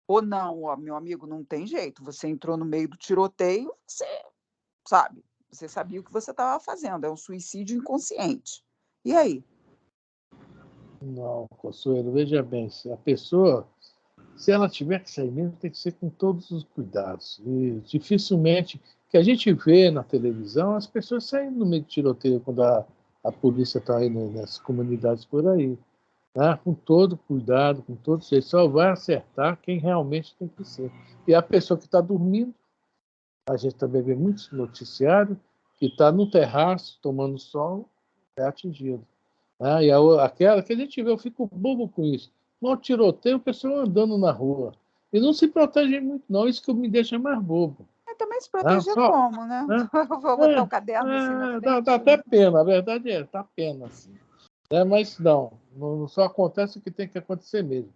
Speaker 5: ou não? Ó, meu amigo, não tem jeito. Você entrou no meio do tiroteio, você sabe, você sabia o que você estava fazendo. É um suicídio inconsciente. E aí?
Speaker 1: Não, Consuelo, veja bem, se a pessoa, se ela tiver que sair mesmo, tem que ser com todos os cuidados. E dificilmente, que a gente vê na televisão, as pessoas saindo no meio de tiroteio quando a polícia está aí nas comunidades por aí. Né? Com todo cuidado, com todo jeito, só vai acertar quem realmente tem que ser. E a pessoa que está dormindo, a gente também vê muitos noticiários, que está no terraço, tomando sol, é atingido. E aquela que a gente vê, eu fico bobo com isso. No tiroteio, o pessoal andando na rua. E não se protege muito, não. Isso que me deixa mais bobo.
Speaker 5: Também se proteger como, né? Vou botar o caderno assim na frente.
Speaker 1: Dá até pena, a verdade é, dá pena. Assim. Mas não só acontece o que tem que acontecer mesmo.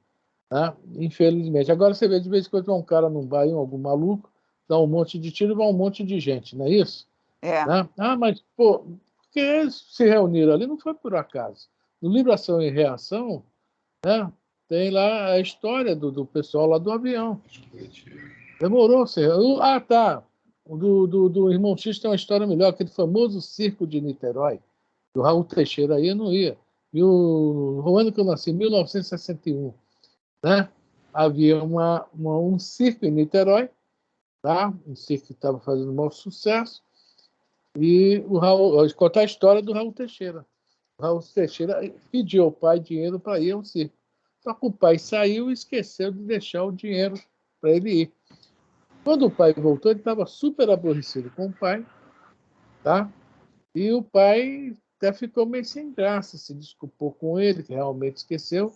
Speaker 1: Infelizmente. Agora você vê, de vez em quando um cara num bar, algum maluco, dá um monte de tiro e vai um monte de gente, não é isso? Mas, porque eles se reuniram ali, não foi por acaso. No livro Ação e Reação, tem lá a história do pessoal lá do avião. Demorou. Tá. Do Irmão X tem uma história melhor, aquele famoso circo de Niterói. O Raul Teixeira aí não ia. E o ano que eu nasci, 1961, havia um circo em Niterói, um circo que estava fazendo um maior sucesso, e o Raul, vou contar a história do Raul Teixeira. O Raul Teixeira pediu ao pai dinheiro para ir ao circo. Só que o pai saiu e esqueceu de deixar o dinheiro para ele ir. Quando o pai voltou, ele estava super aborrecido com o pai, tá? E o pai até ficou meio sem graça, se desculpou com ele, que realmente esqueceu.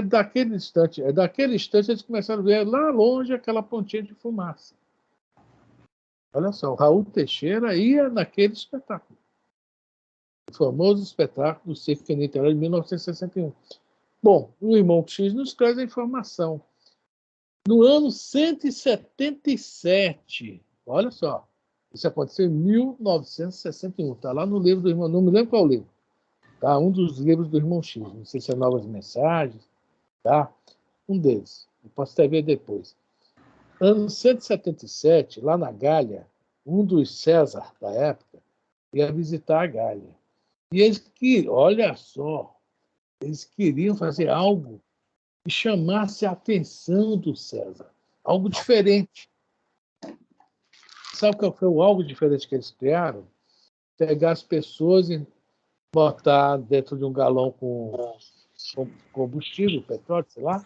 Speaker 1: Daquele instante eles começaram a ver lá longe aquela pontinha de fumaça. Olha só, o Raul Teixeira ia naquele espetáculo. O famoso espetáculo do Circo em Niterói, de 1961. Bom, o irmão X nos traz a informação. No ano 177, olha só, isso aconteceu em 1961, está lá no livro do irmão, não me lembro qual livro, tá? Um dos livros do irmão X, não sei se é Novas Mensagens, tá? Um deles, eu posso até ver depois. Ano 177, lá na Gália, um dos César da época ia visitar a Gália. E eles que, olha só, eles queriam fazer algo que chamasse a atenção do César, algo diferente. Sabe qual foi o algo diferente que eles criaram? Pegar as pessoas e botar dentro de um galão com combustível, petróleo, sei lá.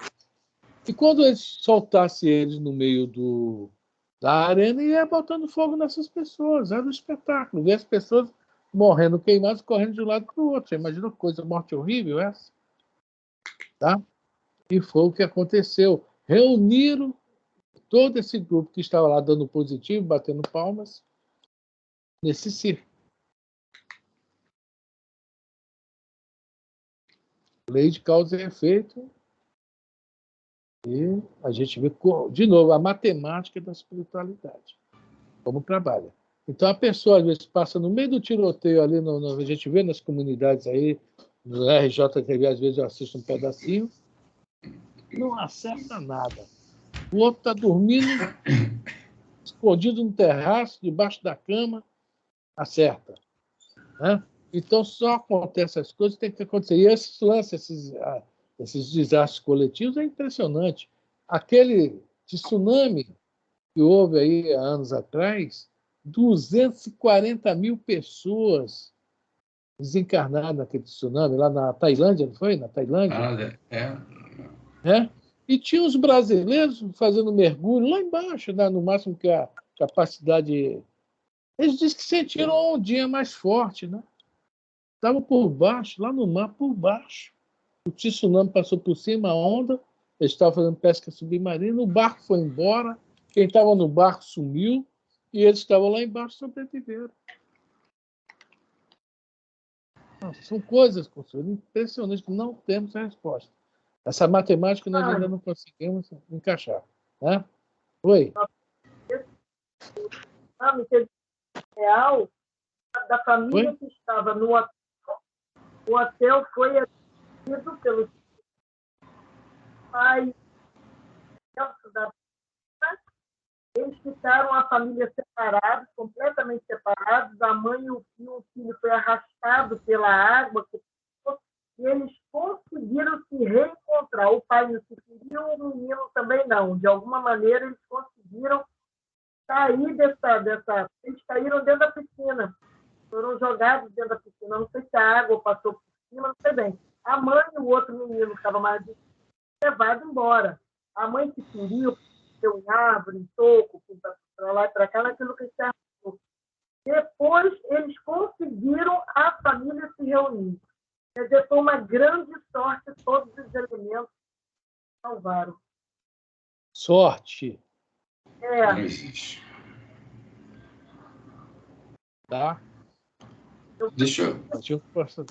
Speaker 1: E quando eles soltassem eles no meio da arena, ia botando fogo nessas pessoas. Era um espetáculo. Ver as pessoas morrendo queimadas, correndo de um lado para o outro. Você imagina uma coisa, morte horrível essa? Tá? E foi o que aconteceu. Reuniram todo esse grupo que estava lá dando positivo, batendo palmas, nesse circo. Lei de causa e efeito. E a gente vê, de novo, a matemática da espiritualidade. Como trabalha. Então, a pessoa, às vezes, passa no meio do tiroteio ali, a gente vê nas comunidades aí, no RJTV, às vezes eu assisto um pedacinho, não acerta nada. O outro está dormindo, escondido no terraço, debaixo da cama, acerta. Né? Então, só acontece as coisas que tem que acontecer. E esses lances, esses desastres coletivos, é impressionante. Aquele tsunami que houve aí há anos atrás, 240 mil pessoas desencarnadas naquele tsunami, lá na Tailândia, não foi? Na Tailândia? E tinha os brasileiros fazendo mergulho lá embaixo, né? No máximo que a capacidade... Eles dizem que sentiram a ondinha mais forte, né? Estavam por baixo, lá no mar, por baixo. O tsunami passou por cima, a onda, eles estavam fazendo pesca submarina, o barco foi embora, quem estava no barco sumiu, e eles estavam lá embaixo sobreviveram. São coisas, Consuelo, impressionantes, que não temos a resposta. Essa matemática nós ainda não conseguimos encaixar. Né? Oi?
Speaker 3: Real da família que estava no hotel. O hotel foi adquirido pelos pais da... Eles ficaram a família separados, completamente separados. A mãe e o filho foi arrastado pela água e eles conseguiram se reencontrar. O pai não se queria, o menino também não. De alguma maneira, eles conseguiram sair dessa... Eles caíram dentro da piscina. Foram jogados dentro da piscina. Não sei se a água passou por cima, não sei bem. A mãe e o outro menino que estava mais levado embora. A mãe se feriu, deu em árvore, em toco, para lá e para cá, naquilo que se arrastou. Depois, eles conseguiram a família se reunir. Quer dizer, foi uma grande sorte, todos os elementos salvaram.
Speaker 1: Sorte.
Speaker 2: Não existe.
Speaker 1: Tá?
Speaker 2: Deixa eu...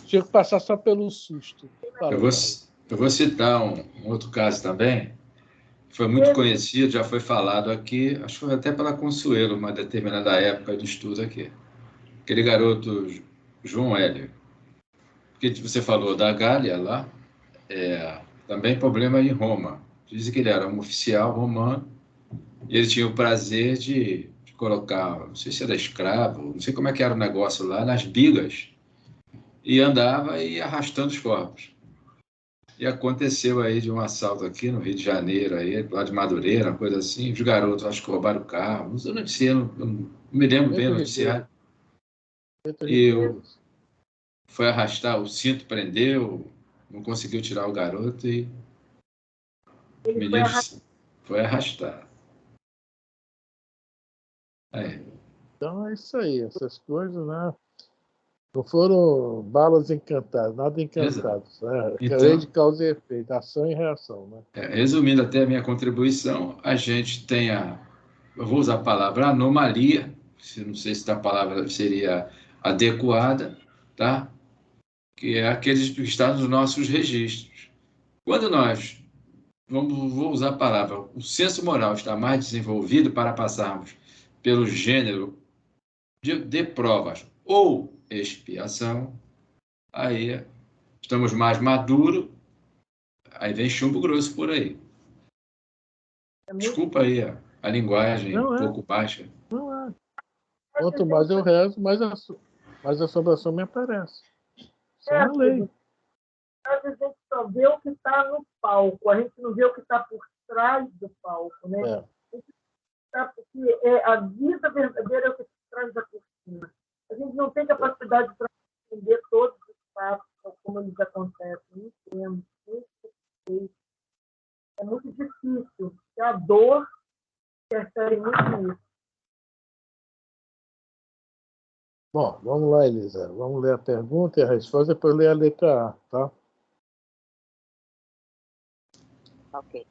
Speaker 1: Tinha que passar só pelo susto.
Speaker 2: Eu vou citar um outro caso também. Foi muito conhecido, já foi falado aqui, acho que foi até pela Consuelo, uma determinada época de estudo aqui. Aquele garoto, João Hélio. Porque você falou da Gália lá, também problema em Roma. Dizem que ele era um oficial romano e ele tinha o prazer de colocar, não sei se era escravo, não sei como é que era o negócio lá, nas bigas, e andava e ia arrastando os corpos. E aconteceu aí de um assalto aqui no Rio de Janeiro, aí, lá de Madureira, uma coisa assim, os garotos, acho que roubaram o carro, não me lembro bem o noticiário. E foi arrastar, o cinto prendeu, não conseguiu tirar o garoto e O
Speaker 3: Ele foi
Speaker 2: menino
Speaker 3: arrastado.
Speaker 2: foi arrastado. Aí.
Speaker 1: Então é isso aí, essas coisas, né? Não foram balas encantadas, nada
Speaker 2: Exato.
Speaker 1: encantado. Né? Lei de
Speaker 2: Então,
Speaker 1: causa e efeito, ação e reação. Né?
Speaker 2: resumindo até a minha contribuição, a gente tem eu vou usar a palavra anomalia, não sei se a palavra seria adequada, tá? Que é aqueles que estão nos nossos registros. Quando nós, vou usar a palavra, o senso moral está mais desenvolvido para passarmos pelo gênero de provas ou expiação, aí estamos mais maduros, aí vem chumbo grosso por aí.
Speaker 3: É muito
Speaker 2: Desculpa aí a linguagem um
Speaker 1: Não é,
Speaker 2: pouco baixa.
Speaker 1: não é. Quanto
Speaker 3: difícil.
Speaker 1: mais eu rezo, mais a sobração me aparece. Isso é uma lei.
Speaker 3: Às vezes a gente só vê o que está no palco, a gente não vê o que está por trás do palco, né?
Speaker 1: É.
Speaker 3: Porque a vida verdadeira é o que está por trás da cortina. A gente não tem capacidade para entender todos os fatos, como eles acontecem. Não temos. É muito difícil. E a dor interfere muito nisso.
Speaker 1: Bom, vamos lá, Elisa. Vamos ler a pergunta e a resposta, depois ler a letra A, tá?
Speaker 4: Ok.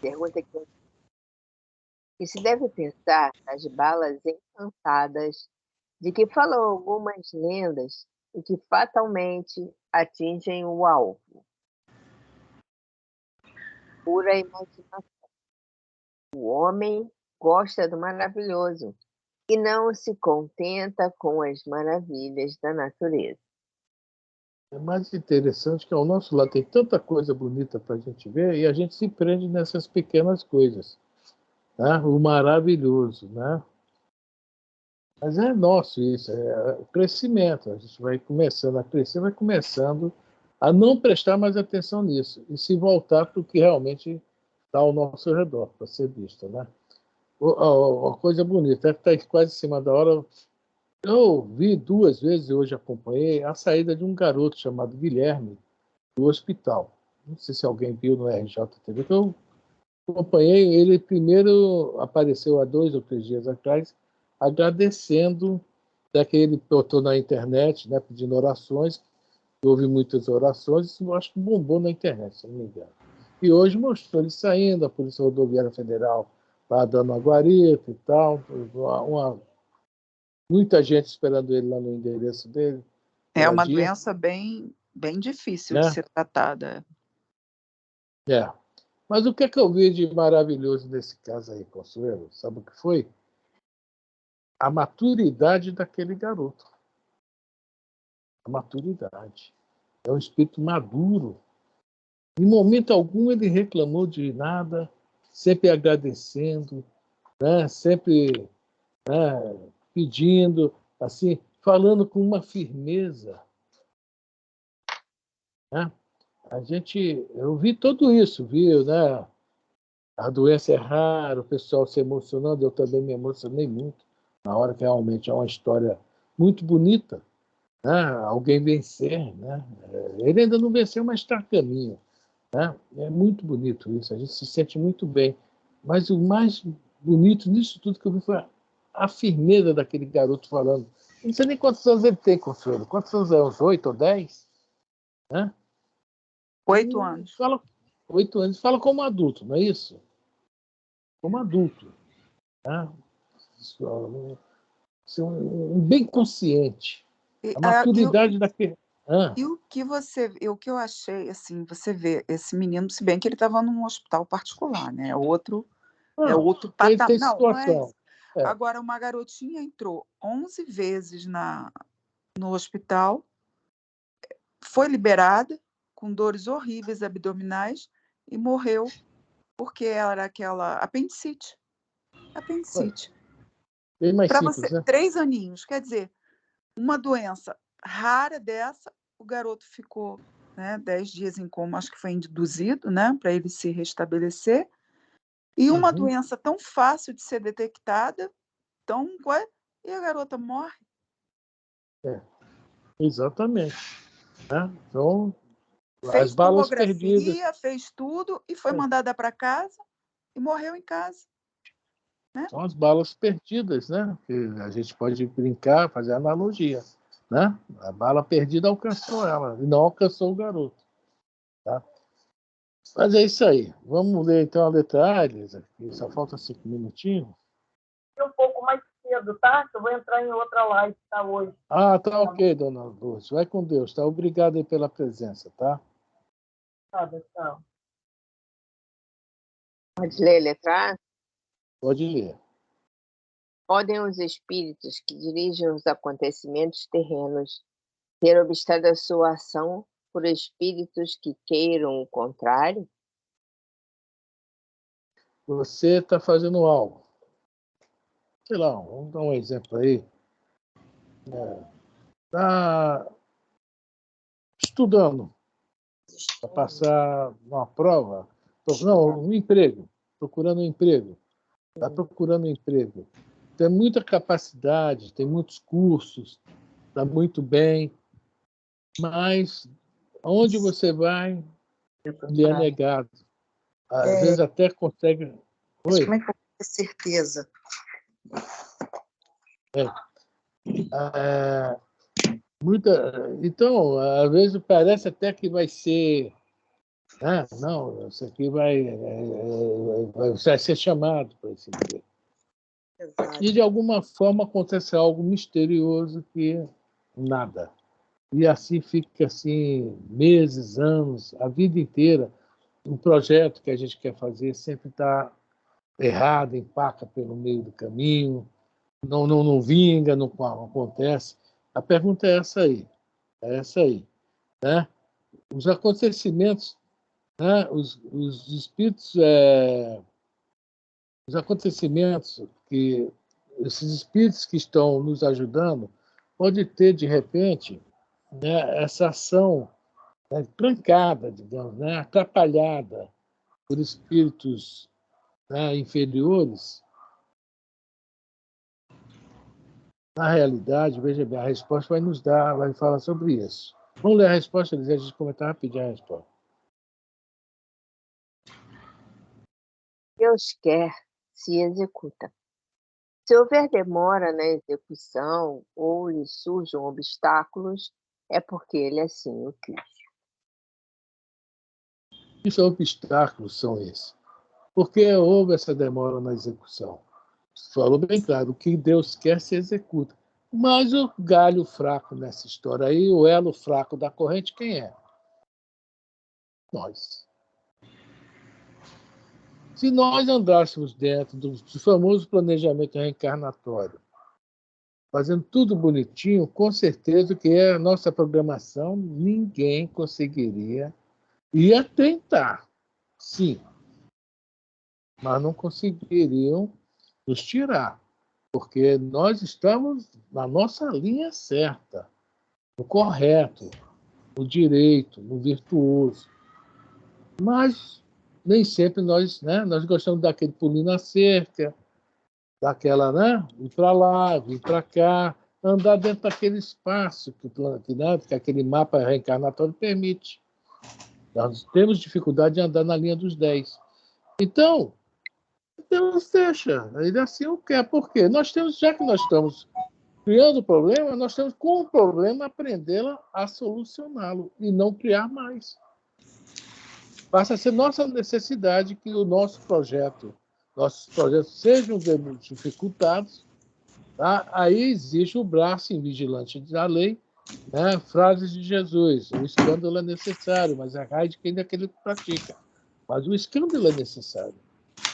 Speaker 4: Pergunta aqui. E se deve pensar nas balas encantadas de que falam algumas lendas e que fatalmente atingem o alvo. Pura imaginação. O homem gosta do maravilhoso e não se contenta com as maravilhas da natureza.
Speaker 1: É mais interessante que ao nosso lado tem tanta coisa bonita para a gente ver e a gente se prende nessas pequenas coisas. Né? O maravilhoso, né? Mas é nosso isso, é crescimento. A gente vai começando a crescer, vai começando a não prestar mais atenção nisso e se voltar para o que realmente está ao nosso redor, para ser visto, né? Uma coisa bonita, é que está quase em cima da hora. Eu vi 2 vezes, hoje acompanhei, a saída de um garoto chamado Guilherme do hospital. Não sei se alguém viu no RJTV, que eu acompanhei. Ele primeiro apareceu há 2 ou 3 dias atrás, agradecendo, que ele botou na internet, né, pedindo orações. Houve muitas orações, isso eu acho que bombou na internet, se não me engano. E hoje mostrou ele saindo, a Polícia Rodoviária Federal lá dando uma guarita e tal, muita gente esperando ele lá no endereço dele.
Speaker 5: É uma
Speaker 1: Dia,
Speaker 5: doença bem difícil de
Speaker 1: né?
Speaker 5: ser tratada.
Speaker 1: É. Mas o que é que eu vi de maravilhoso nesse caso aí, Consuelo? Sabe o que foi? A maturidade daquele garoto. A maturidade. É um espírito maduro. Em momento algum ele reclamou de nada, sempre agradecendo, né? Sempre, né, pedindo, assim, falando com uma firmeza. Né? Eu vi tudo isso, vi, né? A doença é rara, o pessoal se emocionando, eu também me emocionei muito, na hora que realmente é uma história muito bonita, né? Alguém vencer, né? Ele ainda não venceu, mas está a caminho. Né? É muito bonito isso, a gente se sente muito bem. Mas o mais bonito nisso tudo que eu vi foi a firmeza daquele garoto falando. Não sei nem quantos anos ele tem, Consuelo. Quantos anos é? Uns 8 ou 10? Né?
Speaker 5: 8 anos.
Speaker 1: Fala 8 anos, fala como adulto, não é isso? Como adulto. Né? Bem consciente.
Speaker 5: E,
Speaker 1: A maturidade daquele.
Speaker 5: o que eu achei, assim, você vê esse menino, se bem que ele estava num hospital particular, né? É outro
Speaker 1: Não,
Speaker 5: patamar.
Speaker 1: tem
Speaker 5: Não é
Speaker 1: situação.
Speaker 5: isso. Agora, uma garotinha entrou 11 vezes no hospital, foi liberada com dores horríveis abdominais e morreu porque ela era aquela apendicite. Apendicite.
Speaker 1: Bem mais
Speaker 5: Para
Speaker 1: simples,
Speaker 5: você,
Speaker 1: né?
Speaker 5: 3 aninhos, quer dizer, uma doença rara dessa, o garoto ficou, né, 10 dias em coma, acho que foi induzido, né, para ele se restabelecer. E uma doença tão fácil de ser detectada, e a garota morre.
Speaker 1: Exatamente. Né? Então,
Speaker 5: Fez
Speaker 1: balas perdidas.
Speaker 5: tomografia, fez tudo e foi mandada para casa e morreu em casa. Né?
Speaker 1: São as balas perdidas, né? Que a gente pode brincar, fazer analogia. Né? A bala perdida alcançou ela e não alcançou o garoto. Tá? Mas é isso aí. Vamos ler então a letra A, Elisa, que só falta 5 minutinhos.
Speaker 3: Um pouco mais cedo, tá? Eu vou entrar em outra live, tá, hoje.
Speaker 1: Ah, tá ok, dona Luz. Vai com Deus, tá? Obrigado aí pela presença, tá?
Speaker 3: Tá, tchau.
Speaker 4: Pode ler a letra A?
Speaker 1: Pode ler.
Speaker 4: Podem os espíritos que dirigem os acontecimentos terrenos ter obstado a sua ação por espíritos que queiram o contrário?
Speaker 1: Você está fazendo algo. Sei lá, vamos dar um exemplo aí. Está estudando para passar uma prova. Não, um emprego. Procurando um emprego. Está procurando um emprego. Tem muita capacidade, tem muitos cursos, está muito bem, mas aonde você vai, lhe é negado. Às vezes até consegue.
Speaker 6: Mas
Speaker 1: Oi?
Speaker 6: como é que eu vou ter certeza?
Speaker 1: Então, às vezes parece até que vai ser. Ah, não, isso aqui vai ser chamado para esse emprego.
Speaker 6: Exato.
Speaker 1: E, de alguma forma, acontece algo misterioso que nada. E assim fica assim, meses, anos, a vida inteira. Um projeto que a gente quer fazer sempre está errado, empaca pelo meio do caminho, não vinga, não acontece. A pergunta é essa aí. É essa aí. Né? Os acontecimentos, né? Os espíritos, os acontecimentos que esses espíritos que estão nos ajudando pode ter de repente, né, essa ação, né, trancada, digamos, né, atrapalhada por espíritos, né, inferiores. Na realidade, veja bem, a resposta vai nos dar, vai falar sobre isso. Vamos ler a resposta, Elisete, a gente comentar rapidinho a resposta.
Speaker 4: Deus quer, se executa. Se houver demora na execução ou lhe surjam obstáculos, é porque ele assim o quis.
Speaker 1: Que obstáculos são esses? Por que houve essa demora na execução? Falou bem claro, o que Deus quer se executa. Mas o galho fraco nessa história aí, o elo fraco da corrente, quem é? Nós. Se nós andássemos dentro do famoso planejamento reencarnatório, fazendo tudo bonitinho, com certeza que é a nossa programação, ninguém conseguiria. Ia tentar, sim, mas não conseguiriam nos tirar, porque nós estamos na nossa linha certa, no correto, no direito, no virtuoso. Mas nem sempre nós gostamos daquele pulinho na cerca, daquela, né? Ir para lá, vir para cá, andar dentro daquele espaço que aquele mapa reencarnatório permite. Nós temos dificuldade de andar na linha dos 10. Então, Deus deixa. Ele assim o quer. Por quê? Já que nós estamos criando o problema, nós temos, com o problema, aprender a solucioná-lo e não criar mais. Passa a ser nossa necessidade que nossos projetos sejam dificultados. Tá? Aí existe o braço invigilante da lei, né? Frases de Jesus: o escândalo é necessário, mas a raio de quem daquele que pratica. Mas o escândalo é necessário.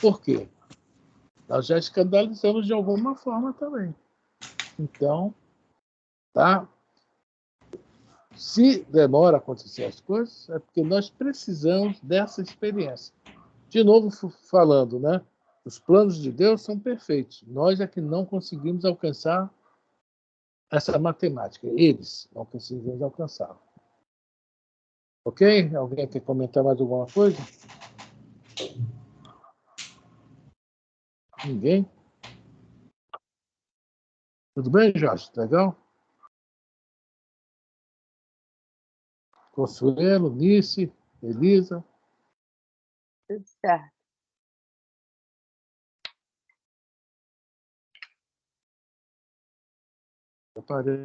Speaker 1: Por quê? Nós já escandalizamos de alguma forma também. Então, tá? Se demora a acontecer as coisas, é porque nós precisamos dessa experiência. De novo falando, né? Os planos de Deus são perfeitos. Nós é que não conseguimos alcançar essa matemática. Eles não conseguimos alcançar. Ok? Alguém quer comentar mais alguma coisa? Ninguém? Tudo bem, Jorge? Legal? Consuelo, Nice, Elisa.
Speaker 4: Tudo certo.
Speaker 1: Eu parei.